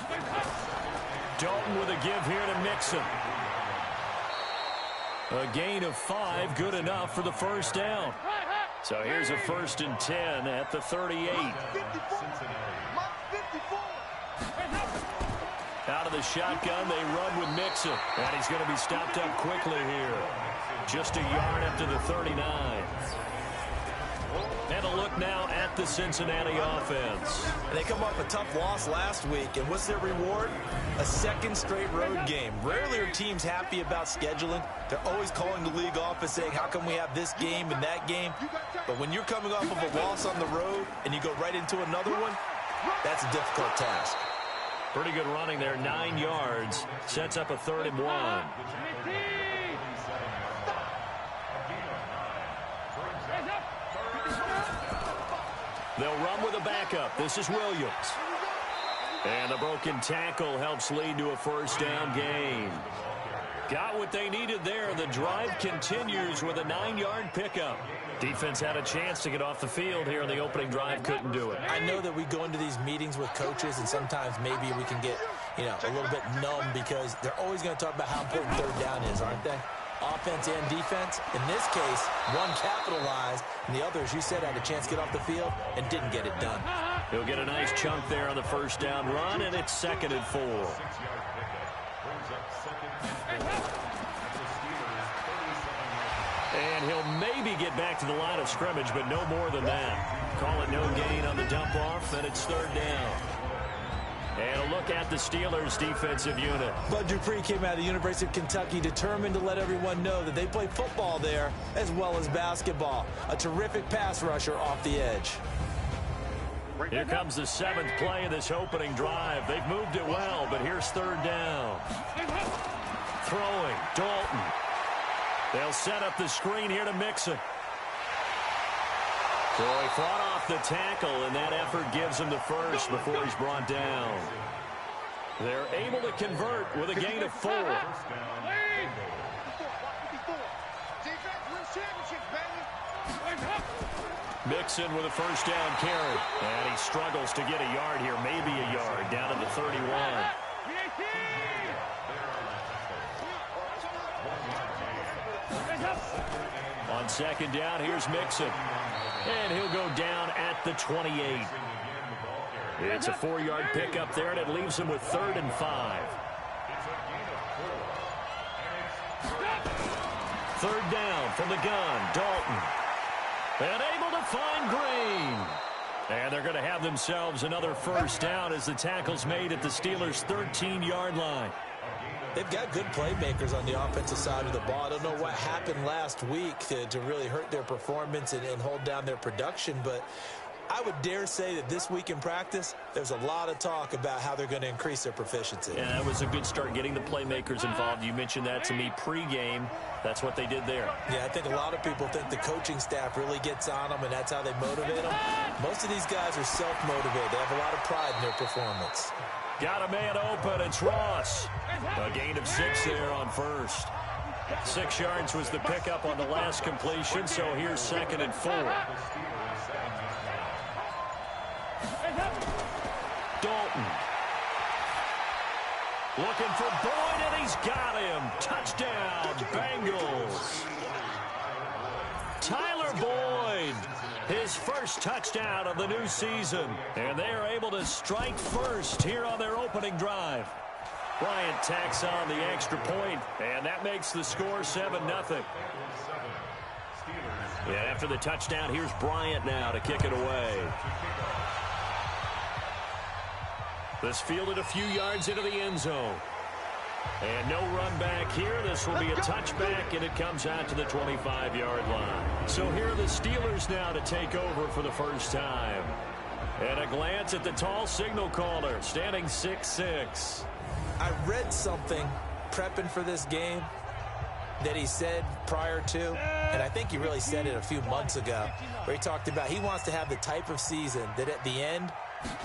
6. Dalton with a give here to Mixon. A gain of 5, good enough for the first down. So here's a 1st and 10 at the 38. Out of the shotgun, they run with Mixon. And he's going to be stopped up quickly here. Just a yard after the 39. And a look now at the Cincinnati offense. They come off a tough loss last week, and what's their reward? A second straight road game. Rarely are teams happy about scheduling. They're always calling the league office saying, how come we have this game and that game? But when you're coming off of a loss on the road and you go right into another one, that's a difficult task. Pretty good running there, 9 yards. Sets up a 3rd and 1. They'll run with a backup. This is Williams. And a broken tackle helps lead to a first down gain. Got what they needed there. The drive continues with a 9-yard pickup. Defense had a chance to get off the field here in the opening drive. Couldn't do it. I know that we go into these meetings with coaches, and sometimes maybe we can get, a little bit numb because they're always going to talk about how important 3rd down is, aren't they? Offense and defense. In this case, one capitalized, and the other, as you said, had a chance to get off the field and didn't get it done. He'll get a nice chunk there on the first down run, and it's 2nd and 4. And he'll maybe get back to the line of scrimmage, but no more than that. Call it no gain on the dump-off, and it's 3rd down. And a look at the Steelers' defensive unit. Bud Dupree came out of the University of Kentucky determined to let everyone know that they play football there as well as basketball. A terrific pass rusher off the edge. Here comes the 7th play of this opening drive. They've moved it well, but here's 3rd down. Throwing, Dalton. They'll set up the screen here to Mixon. So he fought off the tackle, and that effort gives him the first before he's brought down. They're able to convert with a gain of 4. Mixon with a first down carry. And he struggles to get a yard here, maybe a yard, down to the 31. On 2nd down, here's Mixon. And he'll go down at the 28. It's a 4-yard pickup there, and it leaves him with 3rd and 5. 3rd down from the gun, Dalton. And able to find Green. And they're going to have themselves another first down as the tackle's made at the Steelers' 13-yard line. They've got good playmakers on the offensive side of the ball. I don't know what happened last week to really hurt their performance and hold down their production, but I would dare say that this week in practice, there's a lot of talk about how they're going to increase their proficiency. Yeah, that was a good start getting the playmakers involved. You mentioned that to me pregame. That's what they did there. Yeah, I think a lot of people think the coaching staff really gets on them, and that's how they motivate them. Most of these guys are self-motivated. They have a lot of pride in their performance. Got a man open. It's Ross. A gain of 6 there on first. 6 yards was the pickup on the last completion, so here's 2nd and 4. Dalton. Looking for Boyd, and he's got him. Touchdown, Bengals. Tyler Boyd, his first touchdown of the new season. And they are able to strike first here on their opening drive. Bryant tacks on the extra point, and that makes the score 7-0. Yeah, after the touchdown, here's Bryant now to kick it away. This fielded a few yards into the end zone. And no run back here. This will be a touchback, and it comes out to the 25-yard line. So here are the Steelers now to take over for the first time. And a glance at the tall signal caller, standing 6'6". I read something prepping for this game that he said prior to, and I think he really said it a few months ago, where he talked about he wants to have the type of season that at the end,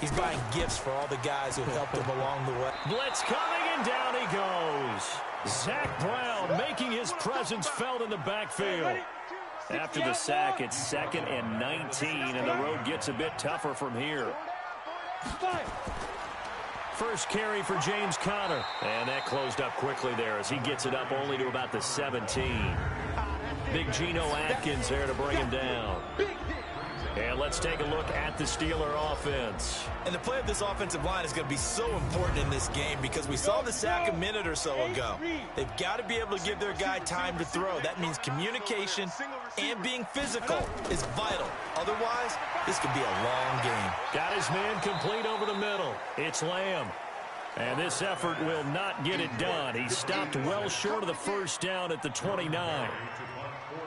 he's buying gifts for all the guys who helped him along the way. Blitz coming, and down he goes. Zach Brown making his presence felt in the backfield. After the sack, it's 2nd and 19, and the road gets a bit tougher from here. first carry for James Conner. And that closed up quickly there as he gets it up only to about the 17. Big Geno Atkins there to bring him down. And let's take a look at the Steeler offense. And the play of this offensive line is going to be so important in this game because we saw the sack a minute or so ago. They've got to be able to give their guy time to throw. That means communication and being physical is vital. Otherwise, this could be a long game. Got his man complete over the middle. It's Lamb. And this effort will not get it done. He stopped well short of the first down at the 29.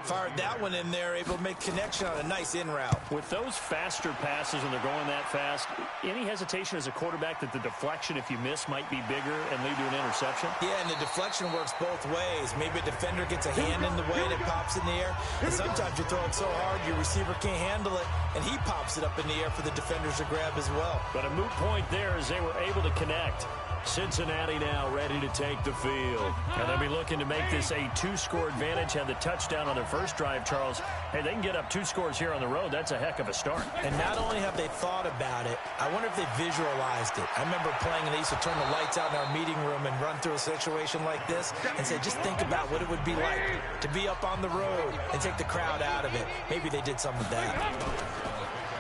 Fired that one in there, able to make connection on a nice in route. With those faster passes and they're going that fast, any hesitation as a quarterback that the deflection, if you miss, might be bigger and lead to an interception? Yeah, and the deflection works both ways. Maybe a defender gets a hand in the way and it pops in the air. And sometimes you throw it so hard your receiver can't handle it, and he pops it up in the air for the defenders to grab as well. But a moot point there as they were able to connect. Cincinnati now ready to take the field. And they'll be looking to make this a two-score advantage. Had the touchdown on their first drive, Charles. Hey, they can get up 2 scores here on the road. That's a heck of a start. And not only have they thought about it, I wonder if they visualized it. I remember playing and they used to turn the lights out in our meeting room and run through a situation like this and say, just think about what it would be like to be up on the road and take the crowd out of it. Maybe they did some of that.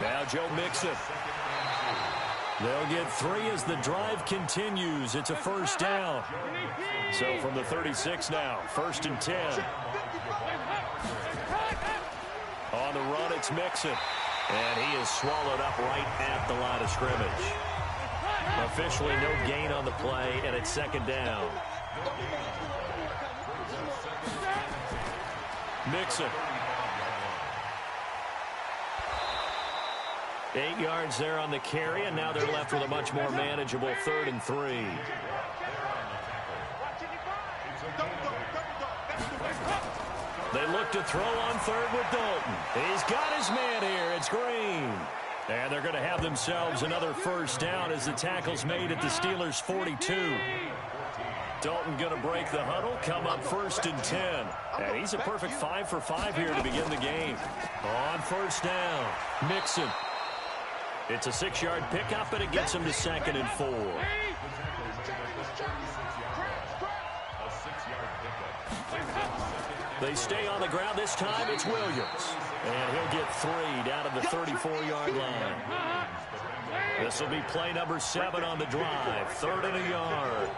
Now Joe Mixon. They'll get 3 as the drive continues. It's a first down. So from the 36 now, 1st and 10. On the run, it's Mixon. And he is swallowed up right at the line of scrimmage. Officially no gain on the play, and it's 2nd down. Mixon. 8 yards there on the carry, and now they're left with a much more manageable 3rd and 3. They look to throw on 3rd with Dalton. He's got his man here. It's Green. And they're going to have themselves another first down as the tackle's made at the Steelers' 42. Dalton going to break the huddle, come up 1st and 10. And he's a perfect 5 for 5 here to begin the game. On 1st down, Mixon. It's a 6-yard pickup, and it gets him to 2nd and 4. They stay on the ground. This time it's Williams. And he'll get 3 down to the 34-yard line. This will be play number 7 on the drive. 3rd and a yard.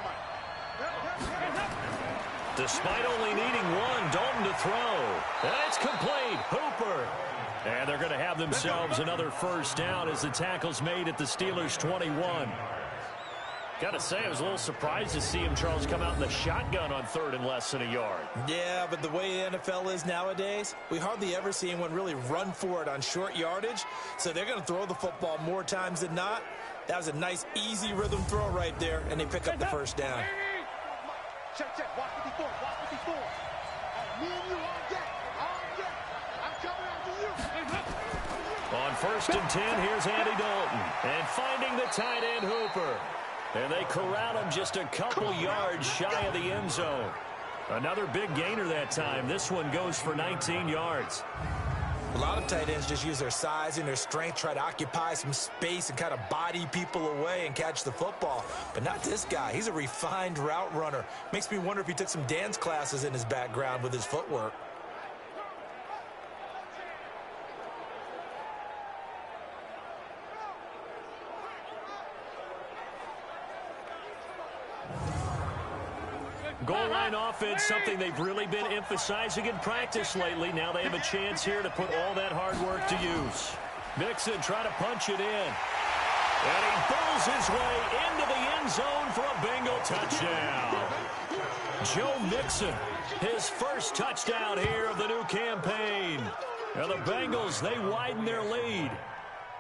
Despite only needing 1, Dalton to throw. And it's complete. Hooper. And they're going to have themselves another first down as the tackle's made at the Steelers' 21. Got to say, I was a little surprised to see him, Charles, come out in the shotgun on 3rd and less than a yard. Yeah, but the way the NFL is nowadays, we hardly ever see anyone really run for it on short yardage. So they're going to throw the football more times than not. That was a nice, easy rhythm throw right there, and they pick up the first down. Check, watch 54, watch 54. Me and you on deck. I'm coming after you. On 1st and 10, here's Andy Dalton. And finding the tight end, Hooper. And they corral him just a couple yards shy of the end zone. Another big gainer that time. This one goes for 19 yards. A lot of tight ends just use their size and their strength, try to occupy some space and kind of body people away and catch the football. But not this guy. He's a refined route runner. Makes me wonder if he took some dance classes in his background with his footwork. Goal line offense, something they've really been emphasizing in practice lately. Now they have a chance here to put all that hard work to use. Mixon trying to punch it in. And he bowls his way into the end zone for a Bengal touchdown. Joe Mixon, his first touchdown here of the new campaign. And the Bengals, they widen their lead.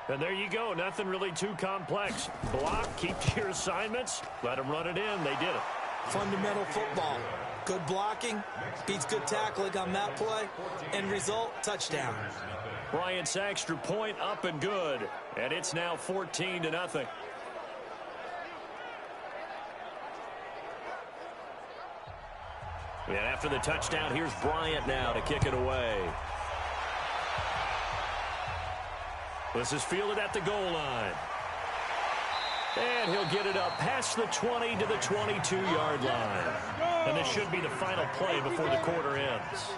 And there you go, nothing really too complex. Block, keep to your assignments, let them run it in. They did it. Fundamental football. Good blocking, beats good tackling on that play. End result, touchdown. Bryant's extra point up and good. And it's now 14-0. And after the touchdown, here's Bryant now to kick it away. This is fielded at the goal line. And he'll get it up past the 20 to the 22-yard line. And this should be the final play before the quarter ends.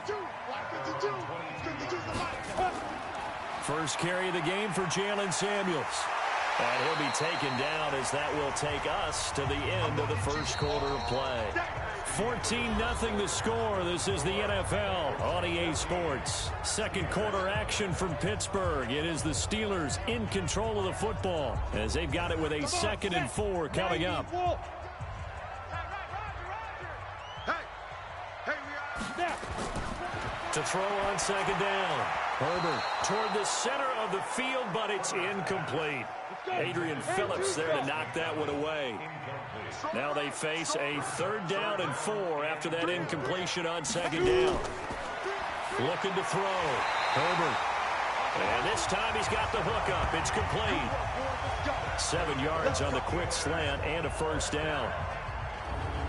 First carry of the game for Jalen Samuels. And he'll be taken down as that will take us to the end of the first quarter of play. 14-0 the score. This is the NFL on EA Sports. Second quarter action from Pittsburgh. It is the Steelers in control of the football as they've got it with a 2nd and 4 coming up. To throw on 2nd down. Herbert toward the center of the field, but it's incomplete. Adrian Phillips there to knock that one away. Now they face a 3rd down and 4 after that incompletion on 2nd down. Looking to throw. Herbert. And this time he's got the hook up. It's complete. 7 yards on the quick slant and a 1st down.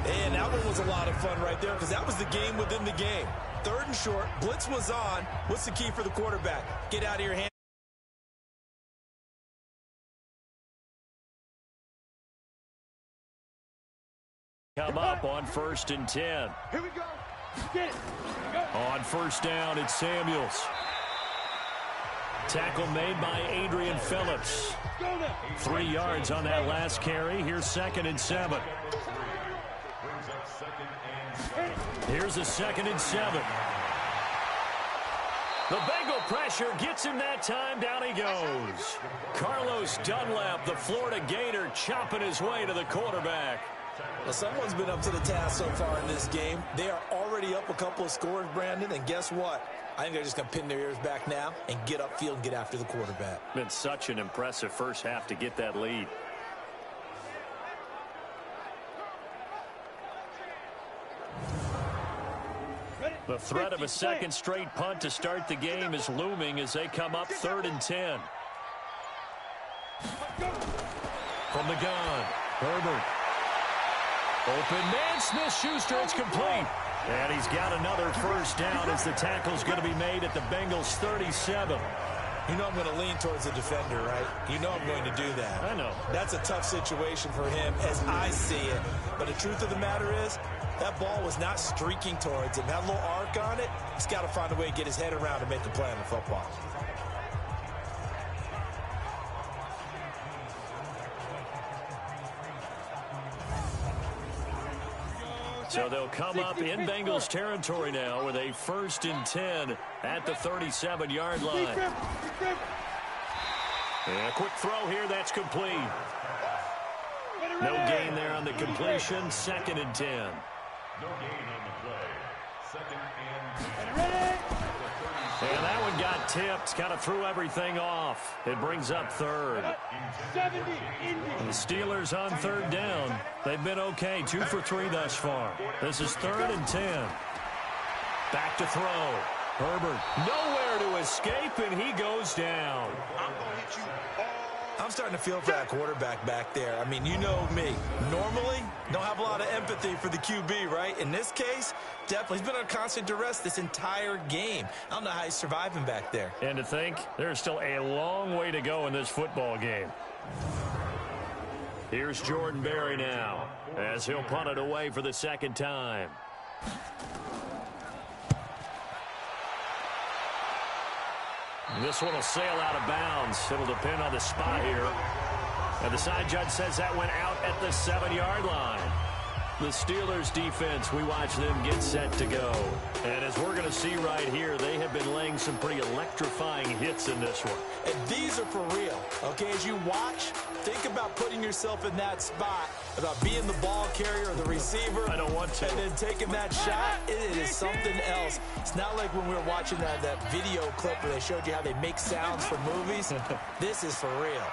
And that one was a lot of fun right there because that was the game within the game. 3rd and short. Blitz was on. What's the key for the quarterback? Get out of your hand. Come up on 1st and 10. Here we go. Get it. On 1st down, it's Samuels. Tackle made by Adrian Phillips. 3 yards on that last carry. Here's 2nd and 7. Here's a 2nd and 7. The Bengal pressure gets him that time. Down he goes. Carlos Dunlap, the Florida Gator, chopping his way to the quarterback. Well, someone's been up to the task so far in this game. They are already up a couple of scores, Brandon, and guess what? I think they're just going to pin their ears back now and get upfield and get after the quarterback. Been such an impressive first half to get that lead. The threat of a 2nd straight punt to start the game is looming as they come up 3rd and 10. From the gun, Herbert. Open man, Smith-Schuster, it's complete. And he's got another 1st down as the tackle's going to be made at the Bengals' 37. You know I'm going to lean towards the defender, right? You know I'm going to do that. I know. That's a tough situation for him as I see it. But the truth of the matter is, that ball was not streaking towards him. That little arc on it, he's got to find a way to get his head around and make a play on the football. So they'll come up in Bengals territory now with a 1st and 10 at the 37-yard line. And a quick throw here, that's complete. No gain there on the completion, 2nd and 10. No gain on the play. 2nd and 10. And that one got tipped, kind of threw everything off. It brings up 3rd. The Steelers on 3rd down. They've been okay, 2 for 3 thus far. This is 3rd and 10. Back to throw. Herbert nowhere to escape, and he goes down. I'm going to hit you I'm starting to feel for that quarterback back there. I mean, you know me. Normally, don't have a lot of empathy for the QB, right? In this case, definitely. He's been under constant duress this entire game. I don't know how he's surviving back there. And to think, there's still a long way to go in this football game. Here's Jordan Berry now, as he'll punt it away for the 2nd time. This one will sail out of bounds. It'll depend on the spot here. And the side judge says that went out at the 7-yard line. The Steelers defense, we watch them get set to go. And as we're going to see right here, they have been laying some pretty electrifying hits in this one. And these are for real. Okay, as you watch, think about putting yourself in that spot, about being the ball carrier or the receiver. I don't want to. And then taking that shot, it is something else. It's not like when we were watching that video clip where they showed you how they make sounds for movies. This is for real.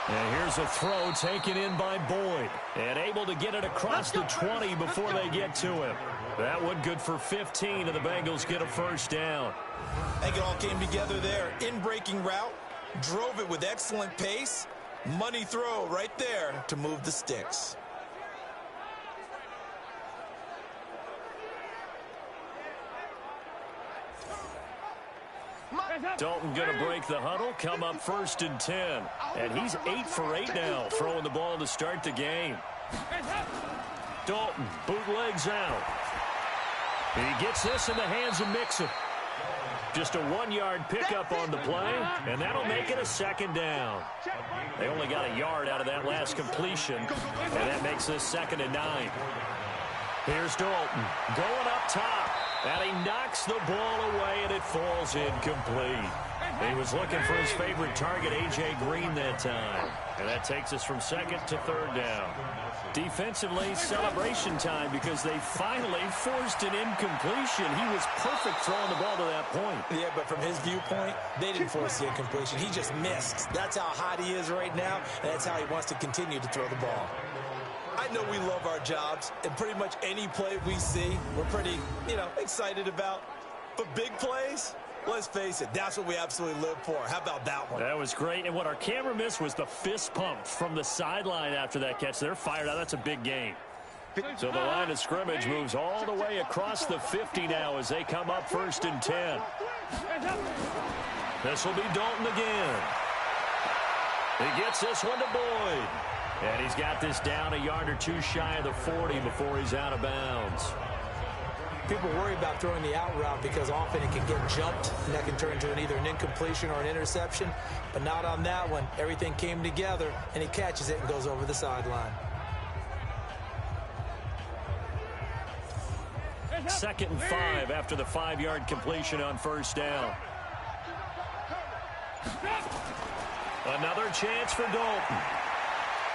And here's a throw taken in by Boyd. And able to get it across the 20 before they get to him. That one good for 15, and the Bengals get a 1st down. I think it all came together there. In-breaking route, drove it with excellent pace. Money throw right there to move the sticks. Dalton going to break the huddle, come up 1st and 10. And he's 8 for 8 now, throwing the ball to start the game. Dalton bootlegs out. He gets this in the hands of Mixon. Just a 1-yard pickup on the play, and that'll make it a 2nd down. They only got a yard out of that last completion, and that makes this 2nd and 9. Here's Dalton going up top, and he knocks the ball away, and it falls incomplete. He was looking for his favorite target, A.J. Green, that time. And that takes us from 2nd to 3rd down. Defensively, celebration time because they finally forced an incompletion. He was perfect throwing the ball to that point. Yeah, but from his viewpoint, they didn't force the incompletion. He just missed. That's how hot he is right now, and that's how he wants to continue to throw the ball. I know we love our jobs, and pretty much any play we see, we're pretty, excited about. But big plays, let's face it, that's what we absolutely live for. How about that one? That was great. And what our camera missed was the fist pump from the sideline after that catch. They're fired out. That's a big game. So the line of scrimmage moves all the way across the 50 now as they come up 1st and 10. This will be Dalton again. He gets this one to Boyd. And he's got this down a yard or two shy of the 40 before he's out of bounds. People worry about throwing the out route because often it can get jumped, and that can turn into either an incompletion or an interception. But not on that one. Everything came together, and he catches it and goes over the sideline. 2nd and 5 after the 5-yard completion on 1st down. Another chance for Dalton.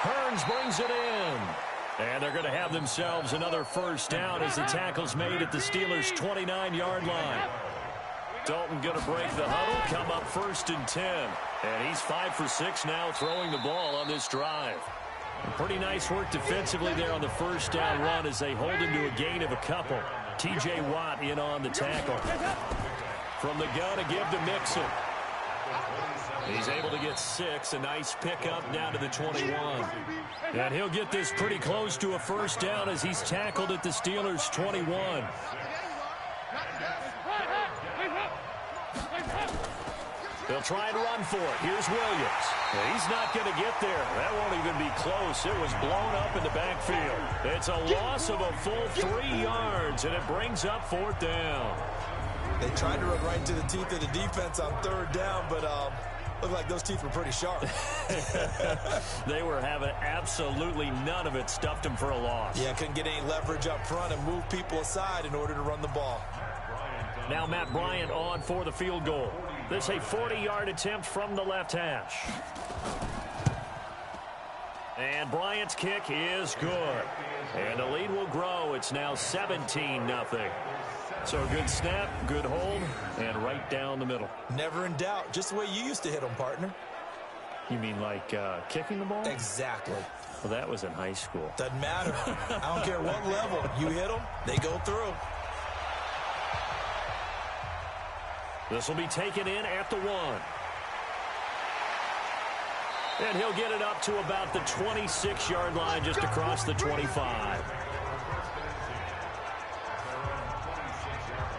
Hearns brings it in. And they're going to have themselves another 1st down as the tackle's made at the Steelers' 29-yard line. Dalton going to break the huddle, come up 1st and 10. And he's 5 for 6 now throwing the ball on this drive. Pretty nice work defensively there on the 1st down run as they hold him to a gain of a couple. T.J. Watt in on the tackle. From the gun to give to Mixon. He's able to get 6. A nice pickup down to the 21. And he'll get this pretty close to a 1st down as he's tackled at the Steelers' 21. They'll try and run for it. Here's Williams. He's not going to get there. That won't even be close. It was blown up in the backfield. It's a loss of a full 3 yards, and it brings up 4th down. They tried to run right into the teeth of the defense on 3rd down, but looked like those teeth were pretty sharp. They were having absolutely none of it. Stuffed them for a loss. Yeah, couldn't get any leverage up front and move people aside in order to run the ball. Now Matt Bryant on for the field goal. This a 40-yard attempt from the left hash. And Bryant's kick is good. And the lead will grow. It's now 17-0. So a good snap, good hold, and right down the middle. Never in doubt. Just the way you used to hit them, partner. You mean like kicking the ball? Exactly. Well, that was in high school. Doesn't matter. I don't care what level. You hit them, they go through. This will be taken in at the 1. And he'll get it up to about the 26-yard line just across the 25.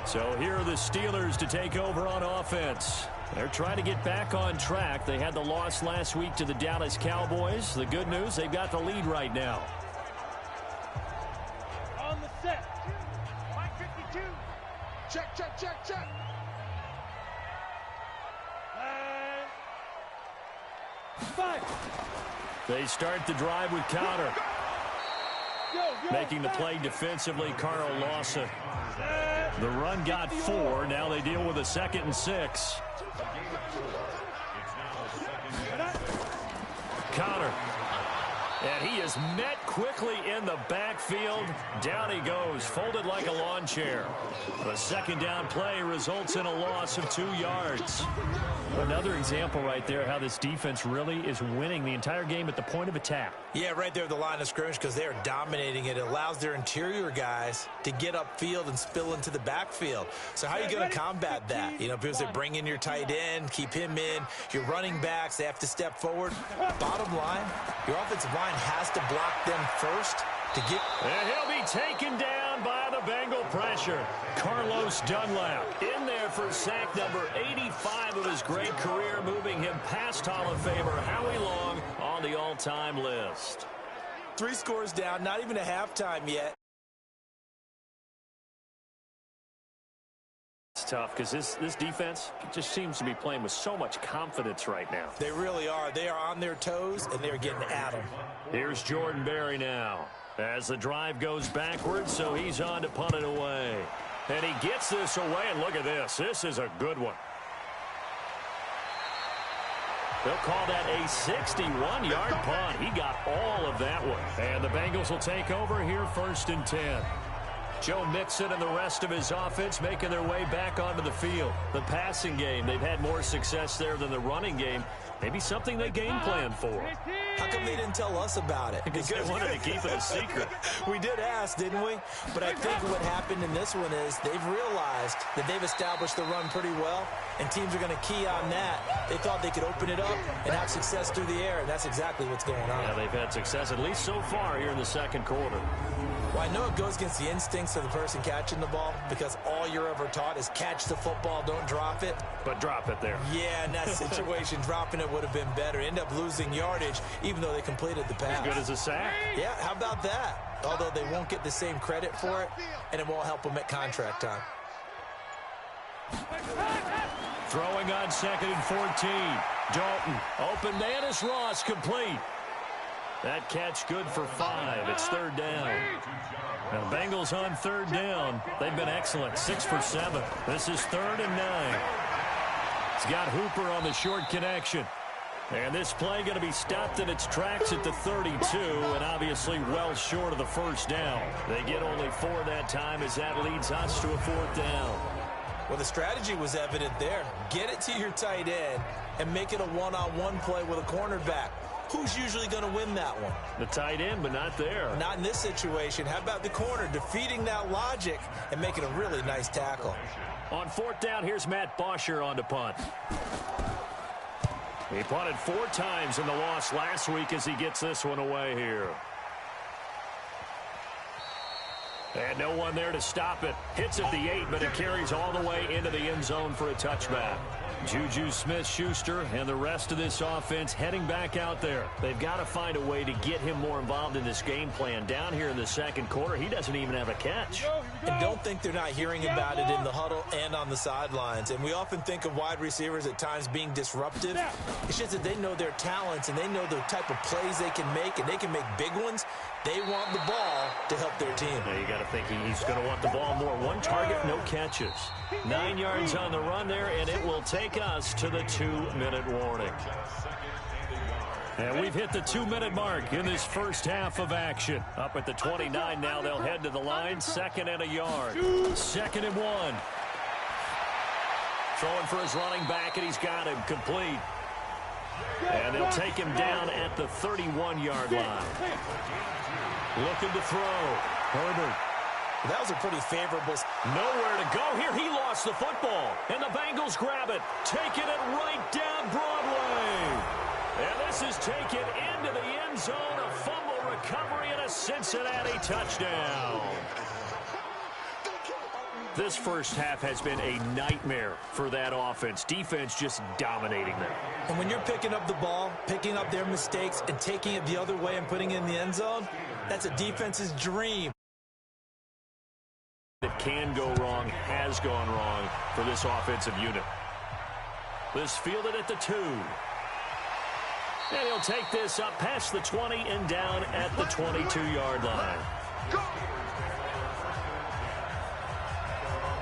So here are the Steelers to take over on offense. They're trying to get back on track. They had the loss last week to the Dallas Cowboys. The good news, they've got the lead right now. On the set. 552. Check, check, check, check. And 5. They start the drive with Counter. Making the play defensively, Carl Lawson. The run got 4. Now they deal with a 2nd and 6. Counter. And he is met quickly in the backfield. Down he goes, folded like a lawn chair. The 2nd down play results in a loss of 2 yards. Another example right there how this defense really is winning the entire game at the point of attack. Yeah, right there at the line of scrimmage because they are dominating it. It allows their interior guys to get upfield and spill into the backfield. So how are you going to combat that? You know, because they bring in your tight end, keep him in. Your running backs, they have to step forward. Bottom line, your offensive line has to block them first to get. And he'll be taken down by the Bengal pressure. Carlos Dunlap in there for sack number 85 of his great career, moving him past Hall of Famer Howie Long on the all-time list. 3 scores down, not even a halftime yet. It's tough because this defense just seems to be playing with so much confidence right now. They really are. They are on their toes, and they're getting at them. Here's Jordan Berry now as the drive goes backwards, so he's on to punt it away. And he gets this away, and look at this. This is a good one. They'll call that a 61-yard punt. He got all of that one. And the Bengals will take over here 1st and 10. Joe Mixon and the rest of his offense making their way back onto the field. The passing game, they've had more success there than the running game. Maybe something they game plan for. How come they didn't tell us about it? Because they wanted to keep it a secret. We did ask, didn't we? But I think what happened in this one is they've realized that they've established the run pretty well, and teams are going to key on that. They thought they could open it up and have success through the air, and that's exactly what's going on. Yeah, they've had success, at least so far here in the second quarter. Well, I know it goes against the instincts of the person catching the ball because all you're ever taught is catch the football, don't drop it. But drop it there. Yeah, in that situation, dropping it would have been better. End up losing yardage, even though they completed the pass. As good as a sack. Yeah, how about that? Although they won't get the same credit for it, and it won't help them at contract time. Throwing on 2nd and 14. Dalton, open man is Ross, complete. That catch good for 5. It's 3rd down. Now, Bengals on 3rd down. They've been excellent. 6 for 7. This is 3rd and 9. It's got Hooper on the short connection. And this play going to be stopped in its tracks at the 32, and obviously well short of the 1st down. They get only 4 that time as that leads us to a 4th down. Well, the strategy was evident there. Get it to your tight end and make it a one-on-one play with a cornerback. Who's usually going to win that one? The tight end, but not there. Not in this situation. How about the corner defeating that logic and making a really nice tackle? On 4th down, here's Matt Bosher on to punt. He punted 4 times in the loss last week as he gets this one away here. And no one there to stop it. Hits at the 8, but it carries all the way into the end zone for a touchback. Juju Smith-Schuster and the rest of this offense heading back out there. They've got to find a way to get him more involved in this game plan. Down here in the second quarter, he doesn't even have a catch. And don't think they're not hearing about it in the huddle and on the sidelines. And we often think of wide receivers at times being disruptive. It's just that they know their talents and they know the type of plays they can make, and they can make big ones. They want the ball to help their team. Now you got to think he's going to want the ball more. 1 target, no catches. 9 yards on the run there, and it will take us to the 2-minute warning. And we've hit the 2-minute mark in this first half of action. Up at the 29 now, they'll head to the line. 2nd and a yard. 2nd and 1. Throwing for his running back, and he's got him complete. And they'll take him down at the 31-yard line. Looking to throw. Herbert. That was a pretty favorable. Nowhere to go here. He lost the football. And the Bengals grab it. Taking it right down Broadway. And this is taken into the end zone. A fumble recovery and a Cincinnati touchdown. This first half has been a nightmare for that offense. Defense just dominating them. And when you're picking up the ball, picking up their mistakes, and taking it the other way and putting it in the end zone, that's a defense's dream. It can go wrong, has gone wrong for this offensive unit. This fielded at the 2. And he'll take this up past the 20 and down at the 22-yard line.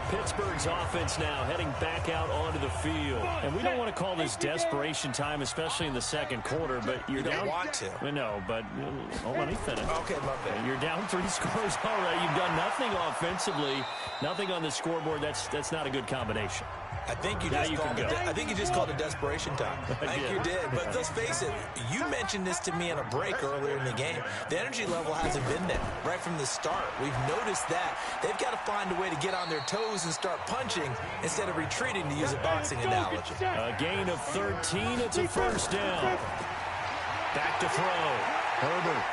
Pittsburgh's offense now heading back out onto the field. And we don't want to call this desperation time, especially in the second quarter, but you're down. You don't want to. No, but let me finish. Okay, my bad. You're down 3 scores already. You've done nothing offensively, nothing on the scoreboard. That's not a good combination. I think you just called it desperation time. I think you did. But let's face it, you mentioned this to me in a break earlier in the game. The energy level hasn't been there right from the start. We've noticed that. They've got to find a way to get on their toes and start punching instead of retreating, to use a boxing analogy. A gain of 13. It's a 1st down. Back to throw. Herbert.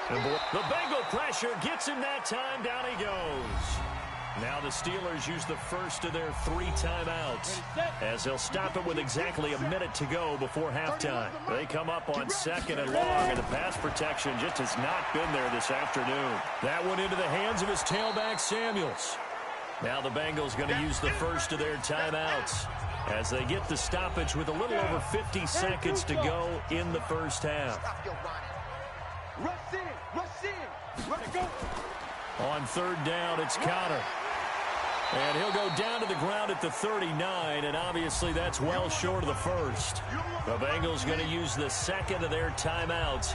The Bengal pressure gets him that time. Down he goes. Now the Steelers use the first of their 3 timeouts as they'll stop it with exactly a minute to go before halftime. They come up on 2nd and long, and the pass protection just has not been there this afternoon. That went into the hands of his tailback, Samuels. Now the Bengals going to use the first of their timeouts as they get the stoppage with a little over 50 seconds to go in the first half. Rush in, rush go. On 3rd down, it's Connor. And he'll go down to the ground at the 39, and obviously that's well short of the first. The Bengals going to use the 2nd of their timeouts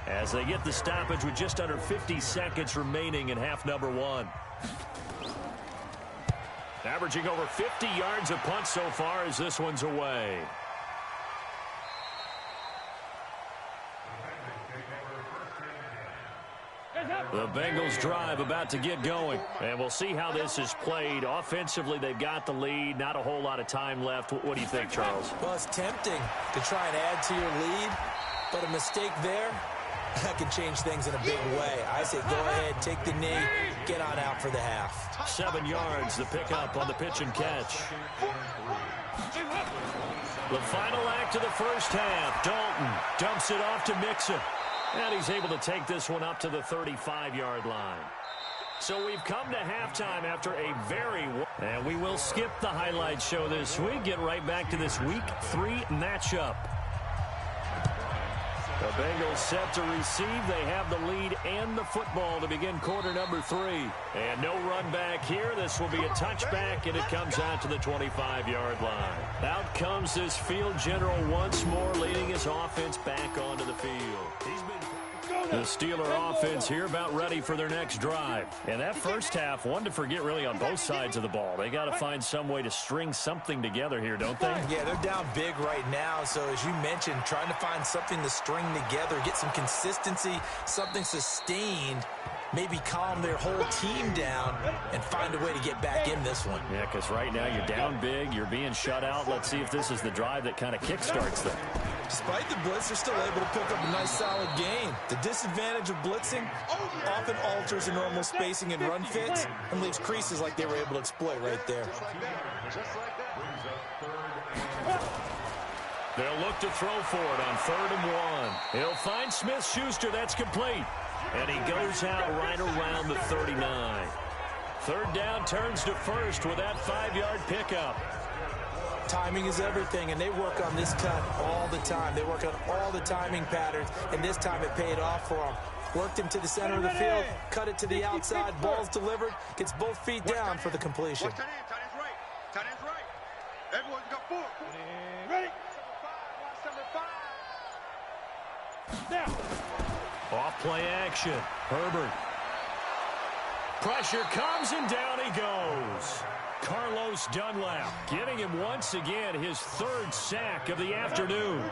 as they get the stoppage with just under 50 seconds remaining in half number 1. Averaging over 50 yards a punt so far as this one's away. The Bengals drive about to get going, and we'll see how this is played. Offensively, they've got the lead. Not a whole lot of time left. What do you think, Charles? Well, it's tempting to try and add to your lead, but a mistake there, that can change things in a big way. I say go ahead, take the knee, get on out for the half. 7 yards, the pickup on the pitch and catch. The final act of the first half. Dalton dumps it off to Mixon. And he's able to take this one up to the 35-yard line. So we've come to halftime after a very... And we will skip the highlight show this week. Get right back to this Week 3 matchup. The Bengals set to receive. They have the lead and the football to begin quarter number 3. And no run back here. This will be a touchback, and it comes out to the 25-yard line. Out comes this field general once more, leading his offense back onto the field. The Steeler offense here about ready for their next drive. And that first half, one to forget really on both sides of the ball. They got to find some way to string something together here, don't they? Yeah, they're down big right now. So as you mentioned, trying to find something to string together, get some consistency, something sustained, maybe calm their whole team down and find a way to get back in this one. Yeah, because right now you're down big, you're being shut out. Let's see if this is the drive that kind of kickstarts them. Despite the blitz, they're still able to pick up a nice solid gain. The disadvantage of blitzing often alters the normal spacing and run fits and leaves creases like they were able to exploit right there. They'll look to throw for it on 3rd and 1. He'll find Smith-Schuster. That's complete. And he goes out right around the 39. 3rd down turns to 1st with that 5-yard pickup. Timing is everything, and they work on this cut all the time. They work on all the timing patterns, and this time it paid off for them. Worked him to the center of the field, cut it to the outside, ball's delivered, gets both feet down for the completion. Watch tight end, tight end's right. Tight end's right. Everyone's got 4. Ready? Now. Off play action. Herbert. Pressure comes, and down he goes. Carlos Dunlap getting him once again his 3rd sack of the afternoon.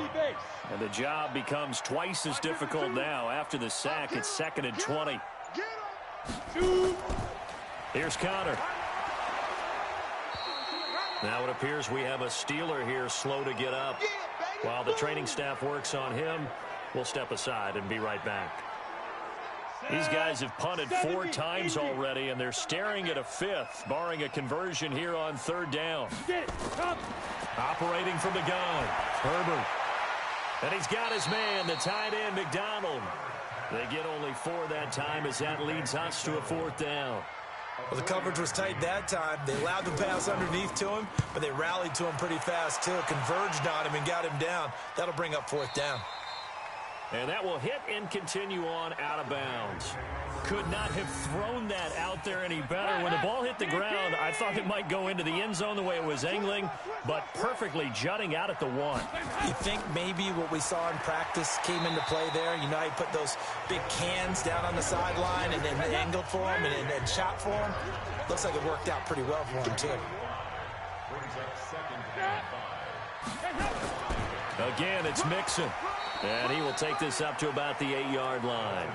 And the job becomes twice as difficult now. After the sack, it's 2nd and 20. Here's Connor. Now it appears we have a Steeler here slow to get up. While the training staff works on him, we'll step aside and be right back. These guys have punted 4 times already, and they're staring at a 5th, barring a conversion here on 3rd down. Operating from the gun, Herbert. And he's got his man, the tight end, McDonald. They get only 4 that time as that leads us to a 4th down. Well, the coverage was tight that time. They allowed the pass underneath to him, but they rallied to him pretty fast, too. Converged on him and got him down. That'll bring up 4th down. And that will hit and continue on out of bounds. Could not have thrown that out there any better. When the ball hit the ground, I thought it might go into the end zone the way it was angling, but perfectly jutting out at the 1. You think maybe what we saw in practice came into play there? You know how you put those big cans down on the sideline and then angled for him and shot for him? Looks like it worked out pretty well for him, too. Again, it's Mixon. And he will take this up to about the 8-yard line.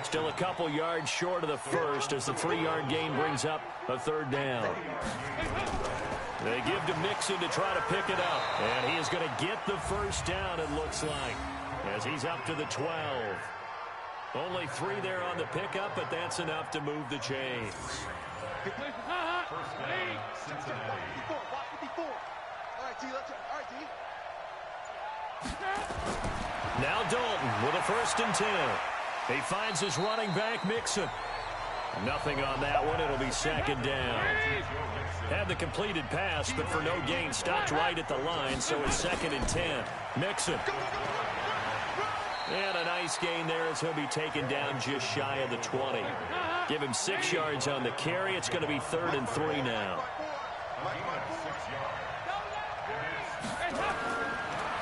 Still a couple yards short of the first as the 3-yard gain brings up a 3rd down. They give to Mixon to try to pick it up. And he is going to get the 1st down, it looks like, as he's up to the 12. Only 3 there on the pickup, but that's enough to move the chains. First down, Cincinnati. Walk 54. All right, D, let's go. All right, D. Now Dalton with a 1st and 10. He finds his running back, Mixon. Nothing on that one. It'll be 2nd down. Had the completed pass, but for no gain, stopped right at the line, so it's 2nd and 10. Mixon. And a nice gain there as he'll be taken down just shy of the 20. Give him 6 yards on the carry. It's going to be 3rd and 3 now.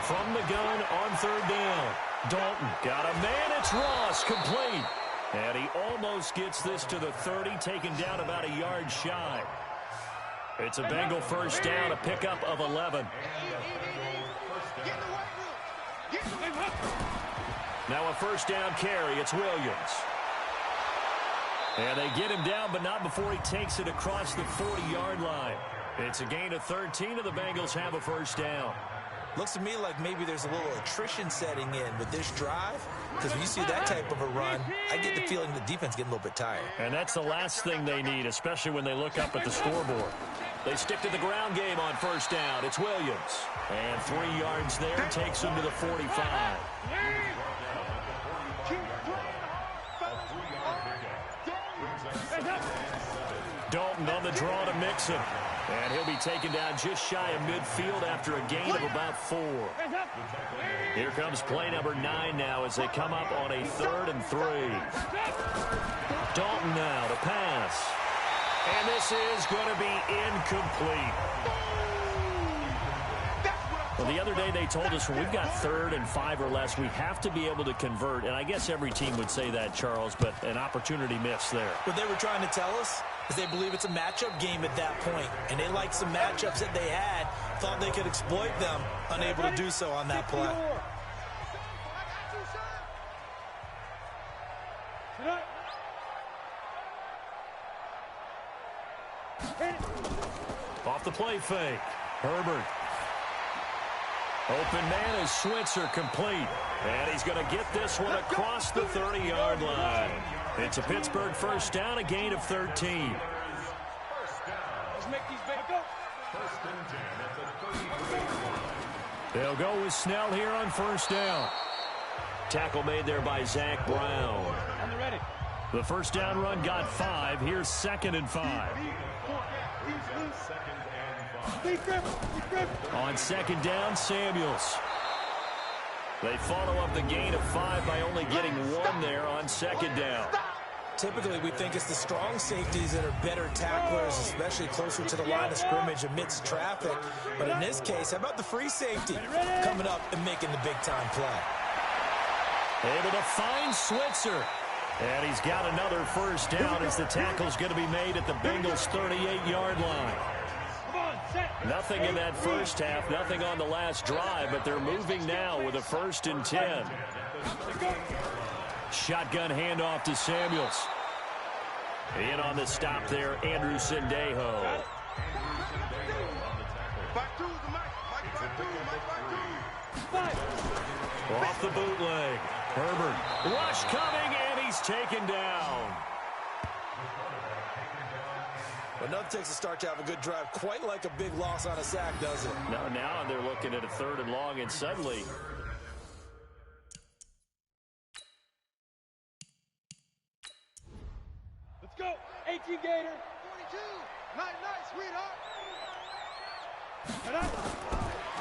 From the gun on 3rd down. Dalton got a man. It's Ross, complete. And he almost gets this to the 30, taken down about a yard shy. It's a Bengal 1st down, a pickup of 11. Now a 1st down carry. It's Williams. And they get him down, but not before he takes it across the 40-yard line. It's a gain of 13, and the Bengals have a 1st down. Looks to me like maybe there's a little attrition setting in with this drive, because when you see that type of a run, I get the feeling the defense getting a little bit tired. And that's the last thing they need, especially when they look up at the scoreboard. They stick to the ground game on 1st down. It's Williams. And 3 yards there takes him to the 45. Dalton on the draw to Mixon. And he'll be taken down just shy of midfield after a gain of about 4. Here comes play number 9 now as they come up on a 3rd and 3. Dalton now to pass. And this is going to be incomplete. Well, the other day they told us when we've got 3rd and 5 or less, we have to be able to convert. And I guess every team would say that, Charles, but an opportunity missed there. What they were trying to tell us is they believe it's a matchup game at that point, and they liked some matchups that they had, thought they could exploit them, unable to do so on that play. Off the play fake. Herbert. Open man is Switzer, complete. And he's going to get this one across the 30-yard line. It's a Pittsburgh 1st down, a gain of 13. Let's make these big go. 1st and 10 at the 33. They'll go with Snell here on 1st down. Tackle made there by Zach Brown. On the ready. The 1st down run got 5. Here's 2nd and 5. On 2nd down, Samuels. They follow up the gain of 5 by only getting 1 there on 2nd down. Typically, we think it's the strong safeties that are better tacklers, especially closer to the line of scrimmage amidst traffic. But in this case, how about the free safety coming up and making the big-time play? Able to find Switzer. And he's got another 1st down as the tackle's going to be made at the Bengals' 38-yard line. Nothing in that first half, nothing on the last drive, but they're moving now with a 1st and 10. Shotgun handoff to Samuels. In on the stop there, Andrew Sendejo. Off the bootleg. Herbert. Rush coming, and he's taken down. But nothing takes a start to have a good drive quite like a big loss on a sack, does it? No, now they're looking at a 3rd and long, and suddenly Let's go. 18 Gator. 42. Nice, sweetheart.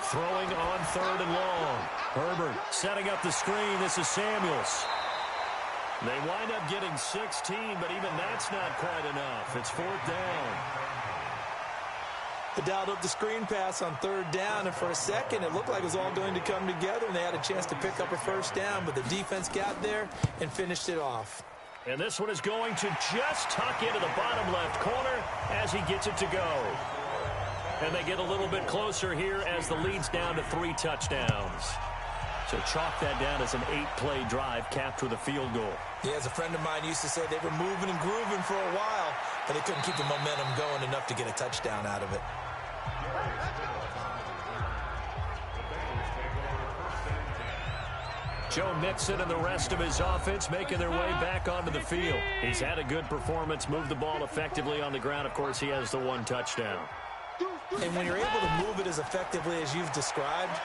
throwing on 3rd and long. Herbert setting up the screen. This is Samuels. They wind up getting 16, but even that's not quite enough. It's 4th down. They dialed up the screen pass on 3rd down, and for a second it looked like it was all going to come together, and they had a chance to pick up a 1st down, but the defense got there and finished it off. And this one is going to just tuck into the bottom left corner as he gets it to go. And they get a little bit closer here as the lead's down to 3 touchdowns. So chalk that down as an 8-play drive capped with a field goal. Yeah, as a friend of mine used to say, they were moving and grooving for a while, but they couldn't keep the momentum going enough to get a touchdown out of it. Joe Mixon and the rest of his offense making their way back onto the field. He's had a good performance, moved the ball effectively on the ground. Of course, he has the one touchdown. And when you're able to move it as effectively as you've described,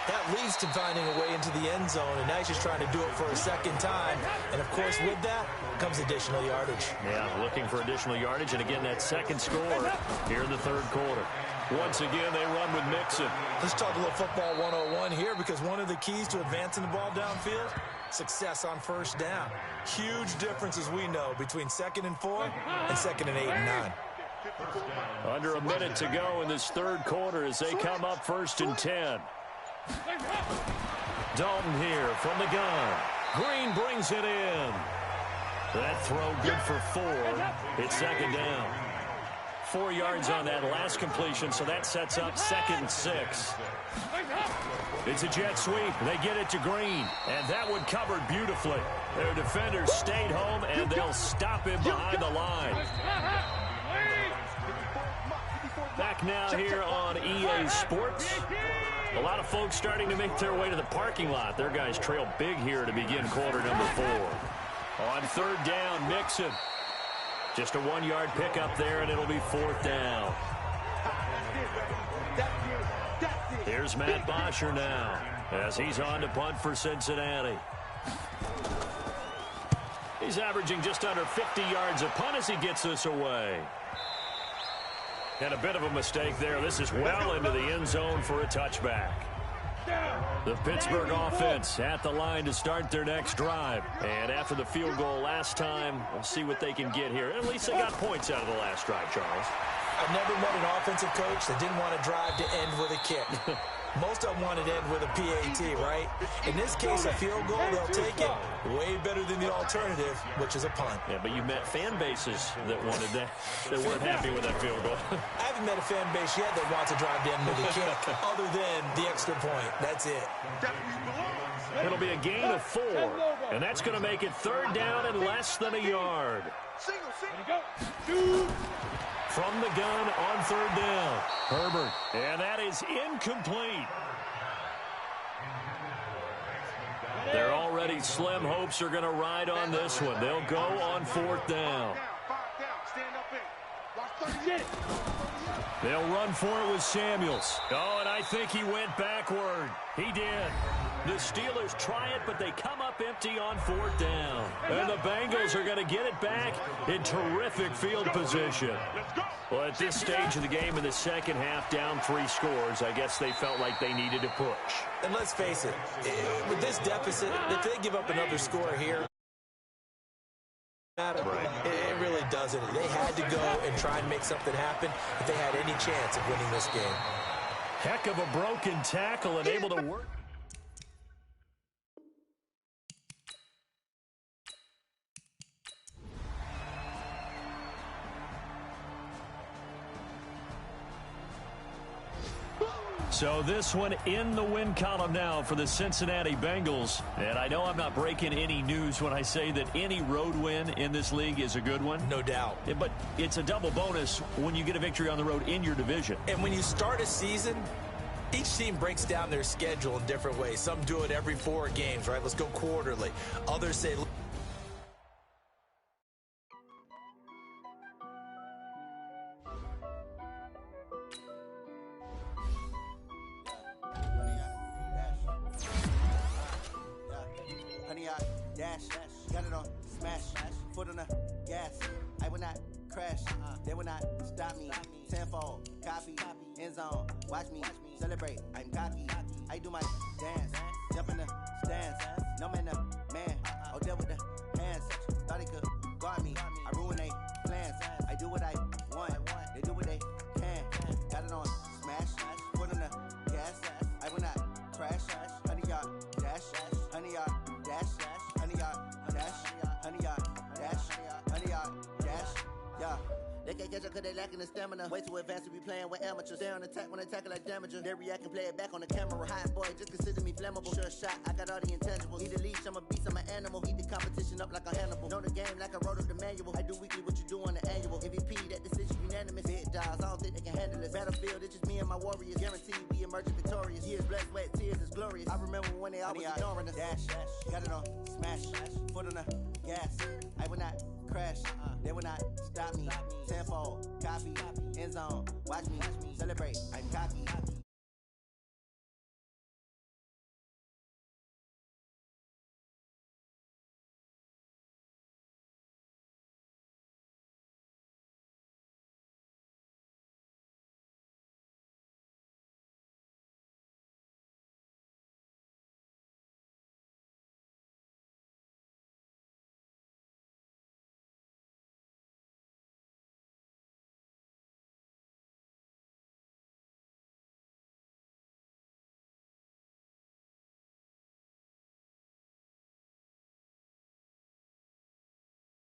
that leads to finding a way into the end zone, and now he's just trying to do it for a second time. And, of course, with that comes additional yardage. Yeah, looking for additional yardage, and again, that second score here in the third quarter. Once again, they run with Mixon. Let's talk a little football 101 here, because one of the keys to advancing the ball downfield, success on first down. Huge difference, as we know, between 2nd and 4 and 2nd and 8 and 9. Under a minute to go in this third quarter as they come up 1st and 10. Dalton here from the gun. Green brings it in. That throw good for 4. It's 2nd down. 4 yards on that last completion, so that sets up 2nd and 6. It's a jet sweep. They get it to Green, and that one covered beautifully. Their defenders stayed home, and they'll stop him behind the line. Back now here on EA Sports. A lot of folks starting to make their way to the parking lot. Their guys trail big here to begin quarter number 4. On 3rd down, Mixon. Just a 1-yard pickup there, and it'll be 4th down. Here's Matt Bosher now as he's on to punt for Cincinnati. He's averaging just under 50 yards a punt as he gets this away. And a bit of a mistake there. This is well into the end zone for a touchback. The Pittsburgh offense at the line to start their next drive. And after the field goal last time, we'll see what they can get here. At least they got points out of the last drive, Charles. I've never met an offensive coach that didn't want to drive to end with a kick. Most of them want to end with a PAT, right? In this case, a field goal, they'll take it. Way better than the alternative, which is a punt. Yeah, but you met fan bases that wanted that, that weren't happy with that field goal. I haven't met a fan base yet that wants to drive to end with a kick, other than the extra point. That's it. It'll be a gain of 4, and that's going to make it 3rd down and less than a yard. From the gun on 3rd down, Herbert. And that is incomplete. Their already slim hopes are going to ride on this one. They'll go on 4th down. They'll run for it with Samuels. Oh, and I think he went backward. He did. The Steelers try it, but they come up empty on 4th down. And the Bengals are going to get it back in terrific field position. Well, at this stage of the game in the second half, down 3 scores, I guess they felt like they needed to push. And let's face it, with this deficit, if they give up another score here, right, it really doesn't. They had to go and try and make something happen if they had any chance of winning this game. Heck of a broken tackle and able to work. So this one in the win column now for the Cincinnati Bengals. And I know I'm not breaking any news when I say that any road win in this league is a good one. No doubt. But it's a double bonus when you get a victory on the road in your division. And when you start a season, each team breaks down their schedule in different ways. Some do it every 4 games, right? Let's go quarterly. Others say... Got it on smash, foot on the gas. I will not crash, they will not stop me. Tenfold, copy, end zone. Watch me celebrate. I'm cocky. I do my dance, jump in the stands. No man, the man. Oh, deal with the hands. Thought he could guard me. I ruin they plans. I do what I want. They do what they can. Got it on smash, foot on the gas. I will not crash. 100-yard dash, 100-yard dash. 100-yard dash, 100-yard dash, 100-yard dash, yeah. They can't catch up cause they lacking the stamina. Way too advanced to be playing with amateurs. Stay on attack when they tackle like damager. They react and play it back on the camera. Hot boy, just consider me flammable. Sure shot, I got all the intangibles. Need a leash, I'm a beast, I'm an animal. Heat the competition up like a Hannibal. Know the game like I wrote up the manual. I do weekly what you do on the annual. MVP, that decision unanimous. Big dogs, I don't think they can handle vandalist. Battlefield, it's just me and my warriors. Guaranteed we emerging victorious. Years blessed, sweat, tears is glorious. I remember when they always ignoring us. Dash, got it on, smash, foot on the gas. I will not crash, they will not stop me. Tenfold, copy, end zone, watch me celebrate. I'm cocky.